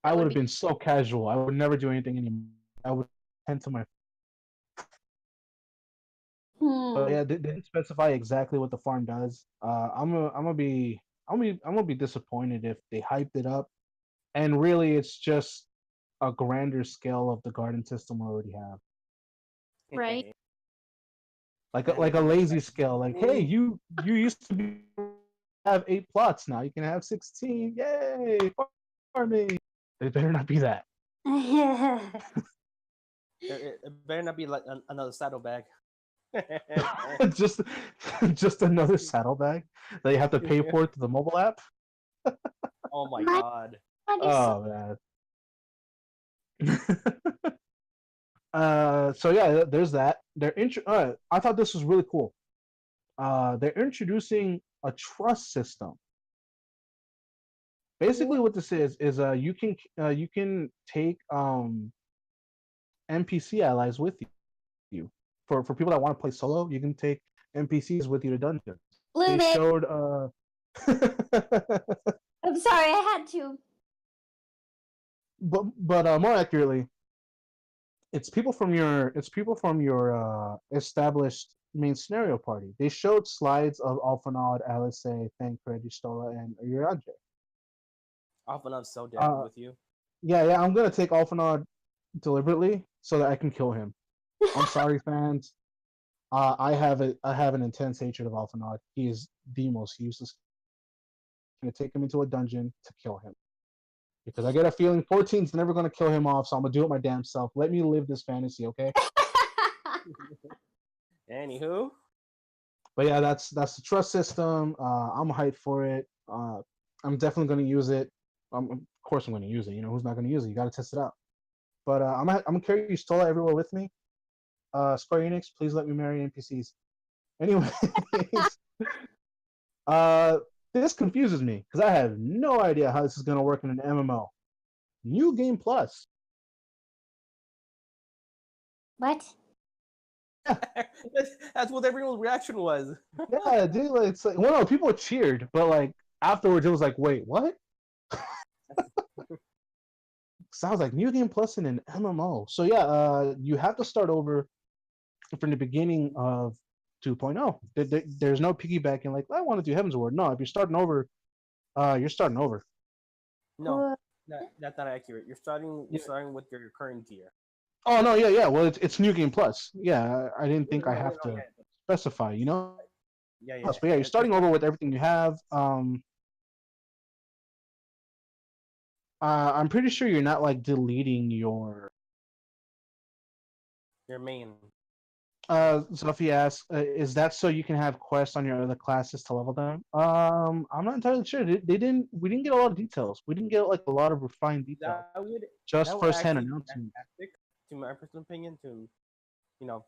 I would have been so casual. I would never do anything anymore. I would tend to my. But yeah, they didn't specify exactly what the farm does. I'm gonna be disappointed if they hyped it up, and really it's just a grander scale of the garden system we already have. Right. Like a lazy scale. Like, hey, you used to have 8 plots, now you can have 16. Yay, farming! It better not be that. It better not be like another saddlebag. just another saddlebag that you have to pay for through the mobile app. Oh my god. Oh man. So yeah, there's that. I thought this was really cool. They're introducing a trust system. Basically, what this is you can take NPC allies with you. For people that want to play solo, you can take NPCs with you to dungeons. They showed I'm sorry, I had to. But more accurately, it's people from your established main scenario party. They showed slides of Alphanaud, Alice, Thancred, Stola, and Urianger. Alphanaud's so down with you. Yeah, I'm gonna take Alphanaud deliberately so that I can kill him. I'm sorry, fans. I have an intense hatred of Alphanaud. He is the most useless. I'm gonna take him into a dungeon to kill him. Because I get a feeling 14's never gonna kill him off, so I'm gonna do it my damn self. Let me live this fantasy, okay? Anywho. But yeah, that's the trust system. I'm hyped for it. I'm definitely going to use it. Of course, I'm going to use it. You know, who's not going to use it? You got to test it out. But I'm gonna carry Stola everywhere with me. Square Enix, please let me marry NPCs. Anyways, uh, this confuses me because I have no idea how this is gonna work in an MMO. New Game Plus. What? That's what everyone's reaction was. Yeah, dude, like, it's like, well, no, people cheered, but like afterwards, it was like, wait, what? Sounds like New Game Plus in an MMO. So yeah, you have to start over from the beginning of 2.0. There's no piggybacking like I want to do Heaven's Ward. No, if you're starting over, you're starting over. No, What? that's not accurate. You're starting. You're starting with your current gear. Oh no, yeah. Well, it's New Game Plus. Yeah, I didn't think I No, have no, to yeah, specify. You know. yeah. But yeah, you're starting over with everything you have. I'm pretty sure you're not like deleting your. Your main. Sophie asks, is that so you can have quests on your other classes to level them? I'm not entirely sure. We didn't get a lot of details. We didn't get like a lot of refined details. That would Just first-hand actually be announcements. fantastic, to my personal opinion, to you know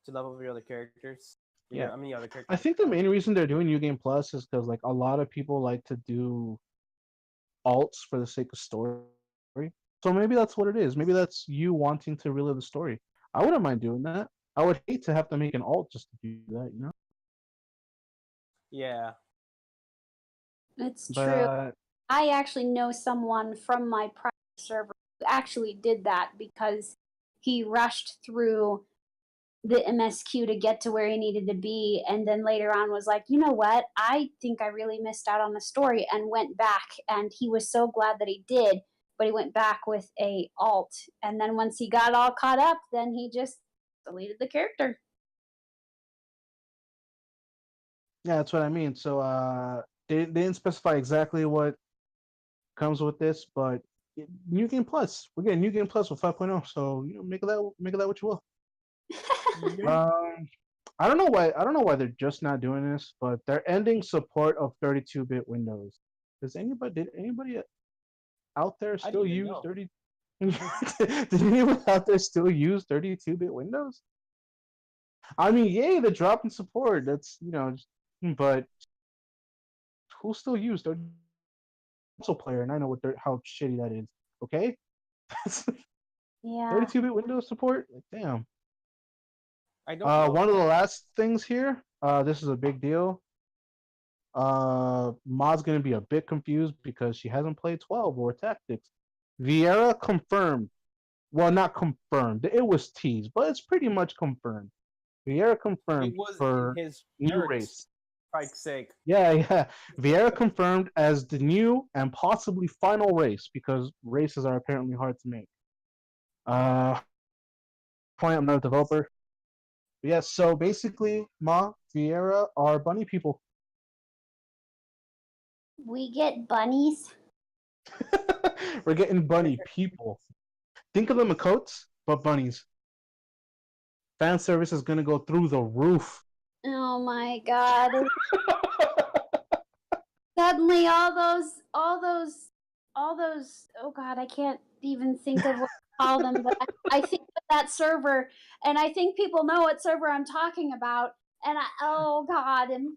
to level your other characters. Yeah. I mean, other characters. I think the main reason they're doing New Game Plus is because like a lot of people like to do alts for the sake of story. So maybe that's what it is. Maybe that's you wanting to relive the story. I wouldn't mind doing that. I would hate to have to make an alt just to do that, you know? Yeah. It's But true. I actually know someone from my private server who actually did that because he rushed through the MSQ to get to where he needed to be, and then later on was like, you know what? I think I really missed out on the story, and went back, and he was so glad that he did, but he went back with a alt, and then once he got all caught up, then he just deleted the character. yeah, that's what I mean. So they didn't specify exactly what comes with this, but New Game Plus. We're getting New Game Plus with 5.0. So you know, make of that what you will. I don't know why. I don't know why they're just not doing this, but they're ending support of 32-bit Windows. Did anybody out there still use know. 30? Did anyone out there still use 32-bit Windows? I mean, yay, they're dropping support. That's but who still use 30 console player? And I know how shitty that is. Okay, Yeah. 32-bit Windows support. Like, damn. I don't know. One of the last things here. This is a big deal. Ma's gonna be a bit confused because she hasn't played 12 or Tactics. Vieira confirmed. Well, not confirmed. It was teased, but it's pretty much confirmed. Vieira confirmed It was for in his new race. Strike's sake. Yeah. Vieira confirmed as the new and possibly final race because races are apparently hard to make. Point, I'm not a developer. But yeah, so basically, Ma, Vieira are bunny people. We get bunnies. We're getting bunny people. Think of them as coats, but bunnies. Fan service is gonna go through the roof. Oh my god. Suddenly all those oh god, I can't even think of what to call them, but I think of that server, and I think people know what server I'm talking about, and oh god, and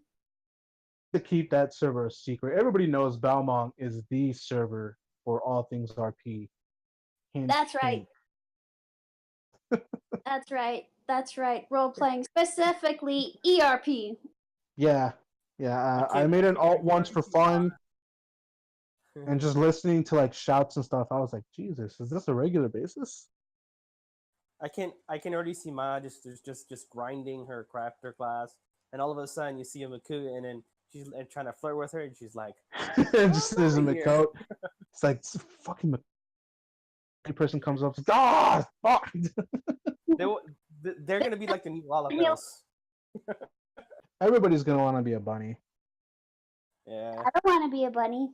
To keep that server a secret. Everybody knows Balmong is the server for all things RP. that's right. That's right. Role playing, specifically ERP. Yeah. I made an alt once for fun, and just listening to like shouts and stuff, I was like, Jesus, is this a regular basis? I can already see Ma just grinding her crafter class, and all of a sudden you see a Maku, and then she's trying to flirt with her, and she's like, Just there's a outta here. McCoat. It's like fucking person comes up, ah, fuck. They're gonna be like the new Lalapels. Everybody's gonna want to be a bunny. Yeah. I don't want to be a bunny.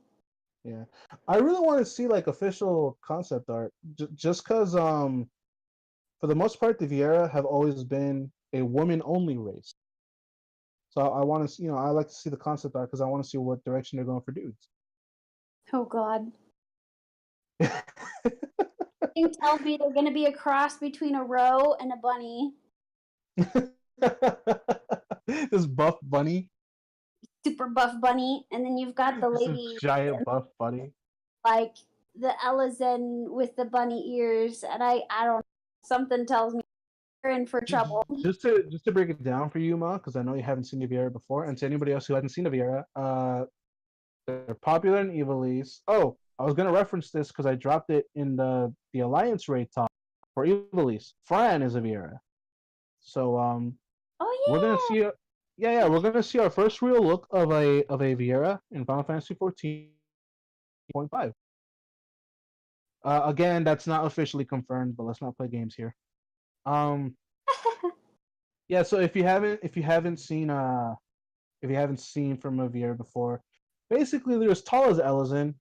Yeah, I really want to see like official concept art, just because for the most part, the Vieira have always been a woman-only race. So I want to, I like to see the concept art because I want to see what direction they're going for dudes. Oh God. You tell me they're gonna be a cross between a roe and a bunny. This buff bunny, Super buff bunny, and then you've got the this lady giant buff bunny. like the Ellison with the bunny ears, and I don't. Something tells me you're in for trouble. Just to break it down for you, Ma, because I know you haven't seen the Viera before, and to anybody else who hasn't seen the Viera, they're popular in Evilise. Oh, I was gonna reference this because I dropped it in the Alliance raid talk for Evilise. Fran is a Viera, so we're gonna Oh see. We're gonna see our first real look of a Viera in Final Fantasy 14.5. Again, that's not officially confirmed, but let's not play games here. Um, yeah. yeah. So if you haven't seen from a Viera before, basically they're as tall as Ellison.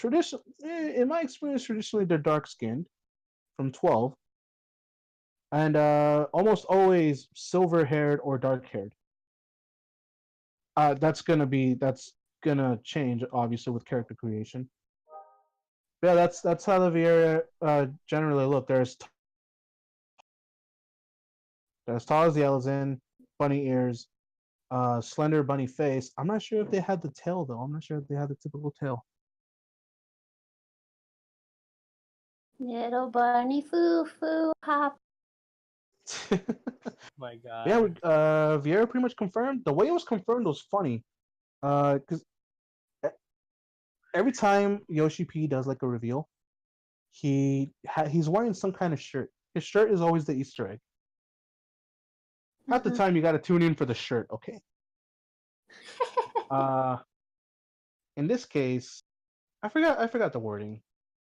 In my experience, traditionally they're dark skinned from 12, and almost always silver haired or dark haired. That's gonna change obviously with character creation. Yeah, that's how the Viera generally look. They're as tall as the Ellison, bunny ears, slender bunny face. I'm not sure if they had the tail though. I'm not sure if they had the typical tail. Little bunny foo foo hop. My Yeah, God. Viera pretty much confirmed. The way it was confirmed was funny. Because every time Yoshi P does like a reveal, he's wearing some kind of shirt. His shirt is always the Easter egg. Half the time you got to tune in for the shirt. Okay. Uh, in this case, I forgot the wording,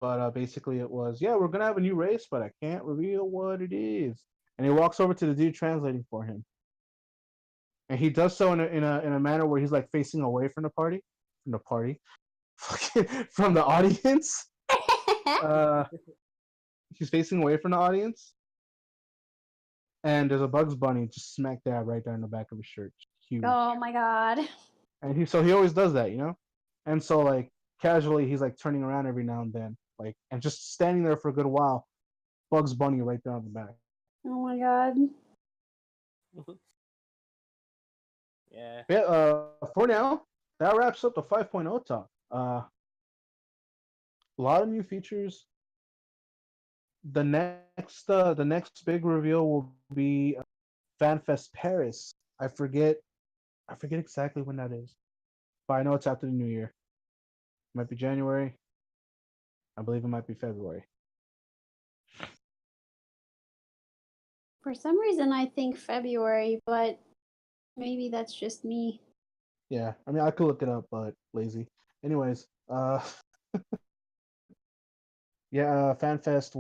but basically it was, yeah, we're gonna have a new race, but I can't reveal what it is. And he walks over to the dude translating for him, and he does so in a manner where he's like facing away from the party, from the audience. Uh, he's facing away from the audience, and there's a Bugs Bunny just smack dab right there in the back of his shirt, huge. Oh my God. And he always does that, and so like casually he's like turning around every now and then, like, and just standing there for a good while. Bugs Bunny right there on the back. Oh my God. Yeah. Yeah, for now, that wraps up the 5.0 talk. A lot of new features. The next big reveal will be FanFest Paris. I forget exactly when that is, but I know it's after the New Year. It might be January. I believe it might be February. For some reason, I think February, but maybe that's just me. Yeah, I mean I could look it up, but lazy. Anyways, yeah, FanFest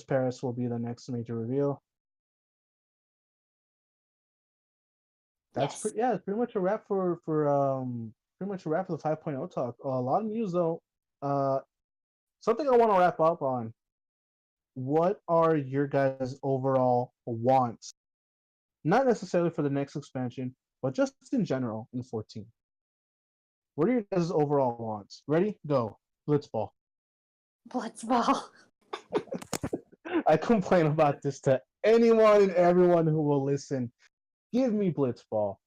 Paris will be the next major reveal. Yes. It's pretty much a wrap for pretty much a wrap for the 5.0 talk. A lot of news though. Uh, Something I want to wrap up on. What are your guys' overall wants? Not necessarily for the next expansion, but just in general in 14. What are your guys' overall wants? Ready? Go. Blitzball. Blitzball. I complain about this to anyone and everyone who will listen. Give me Blitzball.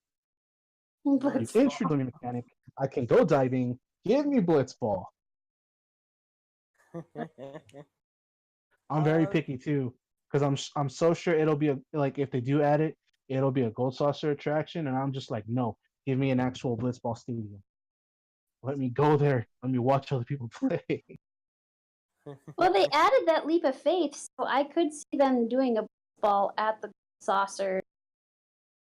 You Blitzball. introduced me mechanic. I can go diving. Give me Blitzball. I'm very picky too, because I'm so sure it'll be like if they do add it, it'll be a Gold Saucer attraction, and I'm just like, no, give me an actual Blitzball stadium. Let me go there. Let me watch other people play. Well, they added that leap of faith, so I could see them doing a ball at the saucer.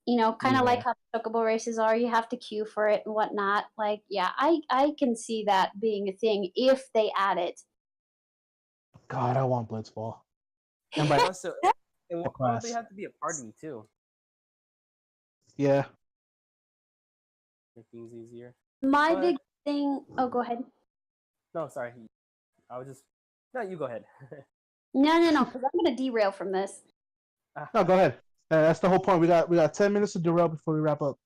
Kind of Yeah. like how chocobo races are. You have to queue for it and whatnot. Like, yeah, I can see that being a thing if they add it. God, I want Blitzball. And by Also, it will class. probably have to be a party too. Yeah. Make things easier. My But- big thing. Oh, go ahead. No, sorry. I was just. No, you go ahead. No, because I'm gonna derail from this. No, go ahead. That's the whole point. We got 10 minutes to derail before we wrap up.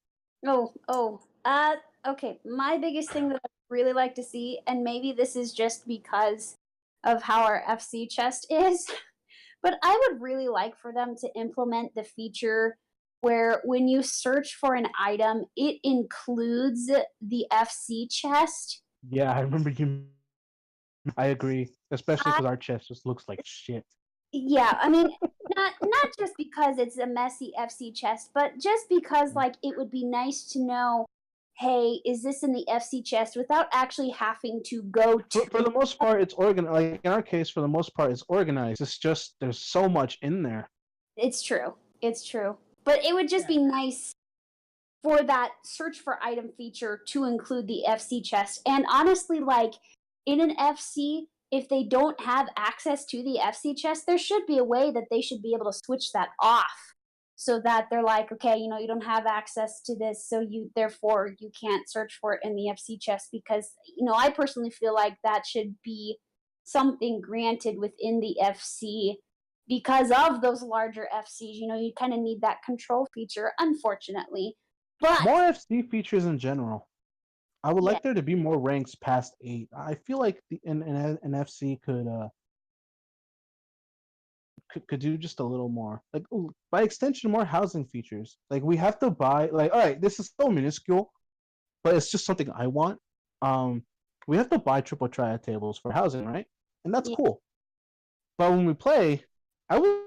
Okay. My biggest thing that I really like to see, and maybe this is just because of how our FC chest is, but I would really like for them to implement the feature where when you search for an item, it includes the FC chest. Yeah, I remember you. I agree, especially I, because our chest just looks like shit. yeah, I mean, not just because it's a messy FC chest, but just because like it would be nice to know, hey, is this in the FC chest without actually having to go to. For the most part, it's organized. Like in our case, for the most part, it's organized. It's just there's so much in there. It's true. It's true. But it would just be nice for that search for item feature to include the FC chest. And honestly, like in an FC, if they don't have access to the FC chest, there should be a way that they should be able to switch that off so that they're like, okay, you don't have access to this, so therefore you can't search for it in the FC chest because, I personally feel like that should be something granted within the FC because of those larger FCs. You kind of need that control feature, unfortunately. But More FC features in general. I would yeah, like there to be more ranks past 8. I feel like an FC could do just a little more. Like by extension, more housing features. Like we have to buy. Like all right, this is so minuscule, but it's just something I want. Um, we have to buy triple triad tables for housing, right? And that's yeah, cool. But when we play, I would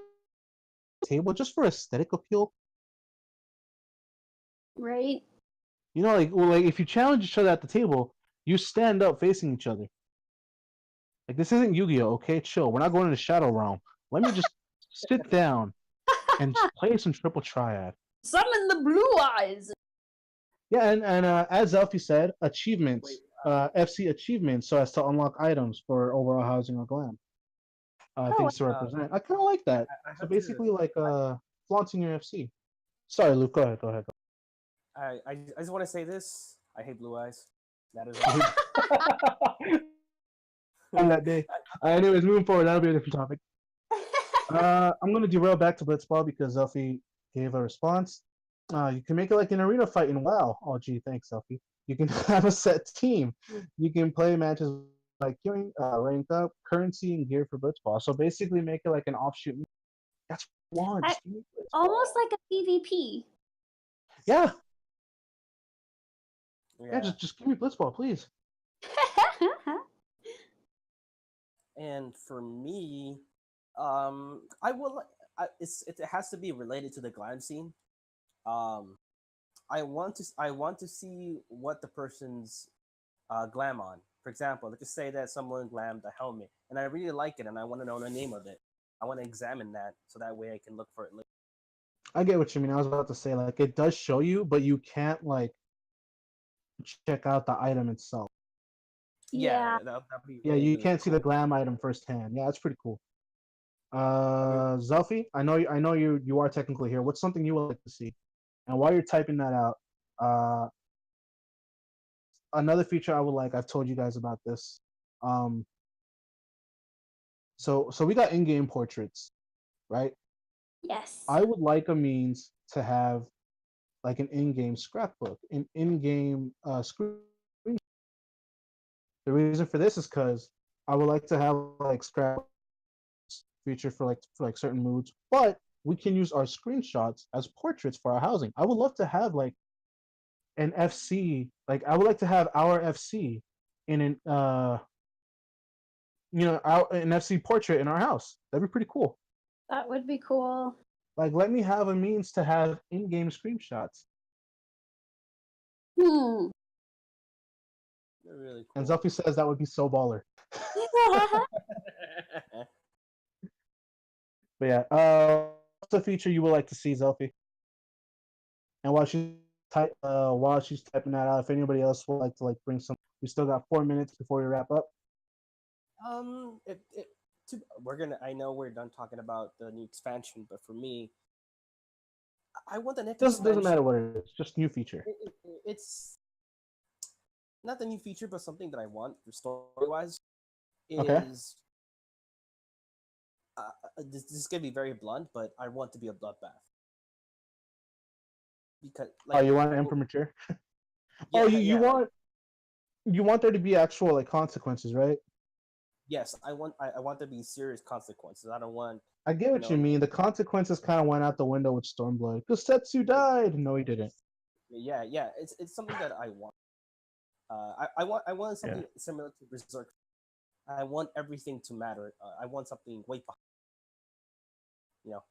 table just for aesthetic appeal. right. Like if you challenge each other at the table, you stand up facing each other. Like this isn't Yu-Gi-Oh. Okay, chill. We're not going to the Shadow Realm. Let me just sit down and just play some triple triad. Summon the blue eyes. Yeah, and as Elfie said, achievements, FC achievements, so as to unlock items for overall housing or glam. Oh, Things to represent. I kind of like that. I So have to. basically, like flaunting your FC. Sorry, Luke. Go ahead. Go ahead. I just want to say this. I hate blue eyes. That is On that day. Anyways, moving forward, that'll be a different topic. I'm gonna derail back to Blitzball because Elfie gave a response. You can make it like an arena fight in WoW. Oh, gee, thanks, Elfie. You can have a set team. You can play matches like queuing, ranked up, currency, and gear for Blitzball. So basically, make it like an offshoot. That's one. I, Just give me Blitzball. almost like a PvP. Yeah, yeah. just give me Blitzball, please. And for me, I will. It has to be related to the glam scene. Um, I want to see what the person's glam on. For example, let's just say that someone glammed a helmet, and I really like it, and I want to know the name of it. I want to examine that so that way I can look for it later. I get what you mean. I was about to say like it does show you, but you can't like check out the item itself. Yeah. That'd be Yeah, really, you really can't see cool. the glam item firsthand. Yeah, that's pretty cool. That'd be- Zelfie, I know you are technically here. What's something you would like to see? And while you're typing that out, uh, another feature I would like. I've told you guys about this. Um, so we got in-game portraits, right? Yes. I would like a means to have like an in-game scrapbook, an in-game screen. The reason for this is because I would like to have like scrap feature for like certain moods, but we can use our screenshots as portraits for our housing. I would love to have like an FC, like I would like to have our FC in an an FC portrait in our house. That'd be pretty cool. That would be cool. Like let me have a means to have in-game screenshots. Hmm. They're really And cool. Zelfie says that would be so baller. But yeah, what's the feature you would like to see, Zelfie? And while she's typing that out, if anybody else would like to like bring some, we still got 4 minutes before we wrap up. We're gonna. I know we're done talking about the new expansion, but for me, I want the next Doesn't matter expansion. what it is, just new feature. It's not the new feature, but something that I want for story wise Okay. is this is gonna be very blunt, but I want to be a bloodbath. because Oh, like you want Emperor mature? yeah, Oh, yeah, like you want there to be actual like consequences, right? yes, I want there to be serious consequences. I don't want I get you what you know mean. The consequences kind of went out the window with Stormblood. Because Setsu died. No, he didn't. yeah, it's something that I want. I want Yeah. something similar to Berserk. I want everything to matter. I want something way behind. You know.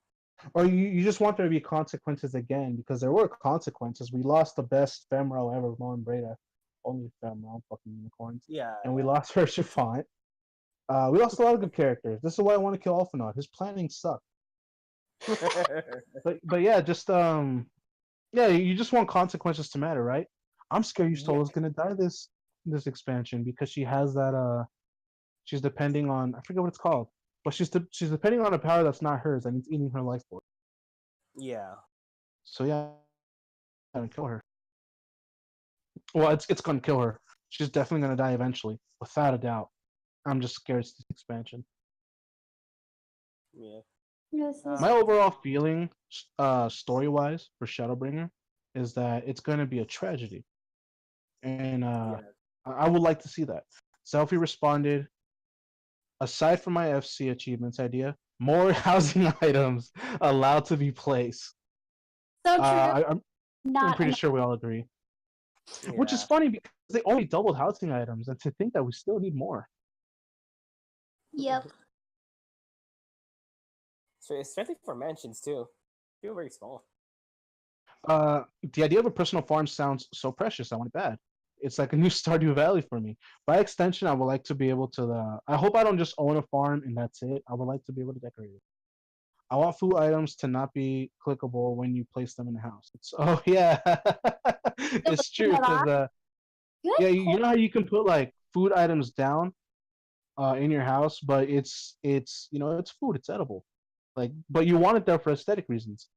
Or you just want there to be consequences again because there were consequences. We lost the best Femro ever, Mon Breda. Only Femro, fucking unicorns. Yeah, And we lost her Chiffon. We lost a lot of good characters. This is why I want to kill Alphinaud. His planning sucked. yeah. But yeah, just yeah, you just want consequences to matter, right? I'm scared Yeah, Yustola's gonna die this expansion because she has that she's depending on I forget what it's called, but she's depending on a power that's not hers and it's eating her life force. yeah. So yeah, I'm gonna kill her. Well, it's gonna kill her. She's definitely gonna die eventually, without a doubt. I'm just scared it's this expansion. Yeah. Yes, My Uh, overall feeling, story wise, for Shadowbringer, is that it's gonna be a tragedy, and yeah. I would like to see that. Selfie responded. Aside from my FC achievements idea, more housing items allowed to be placed. so true. I'm Not pretty enough. sure we all agree. Which is Yeah. funny because they only doubled housing items, and to think that we still need more. Yep. So especially for mansions too. Feel very small. The idea of a personal farm sounds so precious. I want it bad. It's like a new Stardew Valley for me. By extension, I would like to be able to. I hope I don't just own a farm and that's it. I would like to be able to decorate it. I want food items to not be clickable when you place them in the house. Oh yeah, it's true because Good yeah, you point. know how you can put like food items down in your house, but it's it's food, it's edible. Like, but you want it there for aesthetic reasons,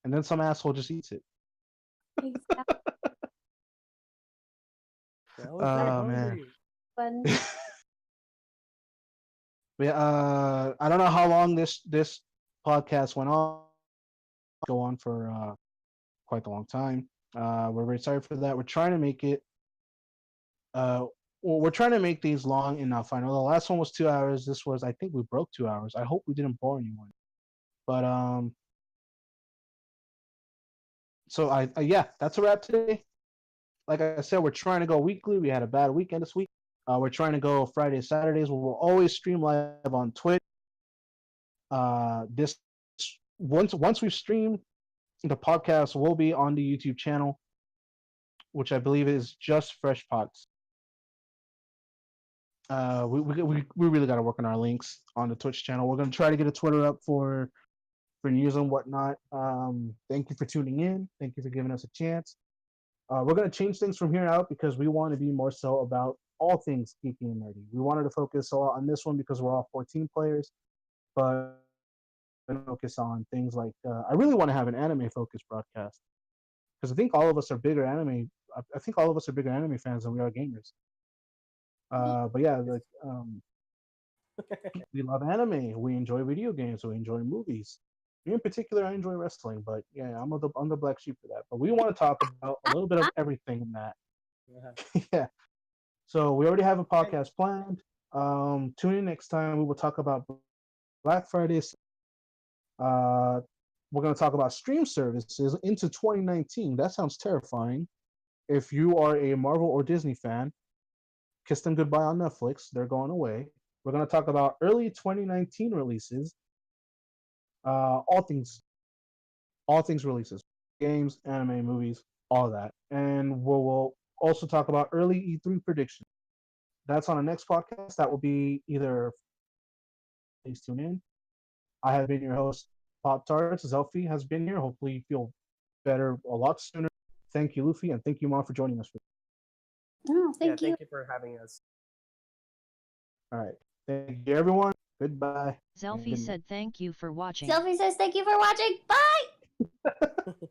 and then some asshole just eats it. Exactly. I was very Oh man. hungry. Fun. Yeah, I don't know how long this podcast went on. Go on for quite a long time. We're very sorry for that. We're trying to make it. Well, we're trying to make these long enough. I know the last one was 2 hours. This was, I think, we broke 2 hours. I hope we didn't bore anyone. But so yeah, that's a wrap today. Like I said, we're trying to go weekly. We had a bad weekend this week. We're trying to go Fridays, Saturdays. We'll always stream live on Twitch. This once we've streamed, the podcast will be on the YouTube channel, which I believe is just Fresh Pots. We really got to work on our links on the Twitch channel. We're gonna try to get a Twitter up for news and whatnot. Thank you for tuning in. Thank you for giving us a chance. We're gonna change things from here out because we want to be more so about all things geeky and nerdy. We wanted to focus a lot on this one because we're all 14 players, but focus on things like I really want to have an anime focused broadcast because I think all of us are bigger anime. I think all of us are bigger anime fans than we are gamers. But yeah, like we love anime. We enjoy video games. We enjoy movies. Me in particular, I enjoy wrestling. But yeah, I'm the black sheep for that. But we want to talk about a little bit of everything in that. Yeah. Yeah. So we already have a Okay. podcast planned. Tune in next time. We will talk about Black Friday. Uh, we're going to talk about stream services into 2019. That sounds terrifying. If you are a Marvel or Disney fan, kiss them goodbye on Netflix. They're going away. We're going to talk about early 2019 releases. All things releases, games, anime, movies, all that, and we'll also talk about early E3 predictions. That's on the next podcast. That will be either. Please tune in. I have been your host, Pop Tarts. Zelfie has been here. Hopefully, you feel better a lot sooner. Thank you, Luffy, and thank you, Mom, for joining us. Oh, Yeah, thank you. thank you for having us. All right. Thank you, everyone. Goodbye. Zelfie said thank you for watching. Selfie says thank you for watching. Bye.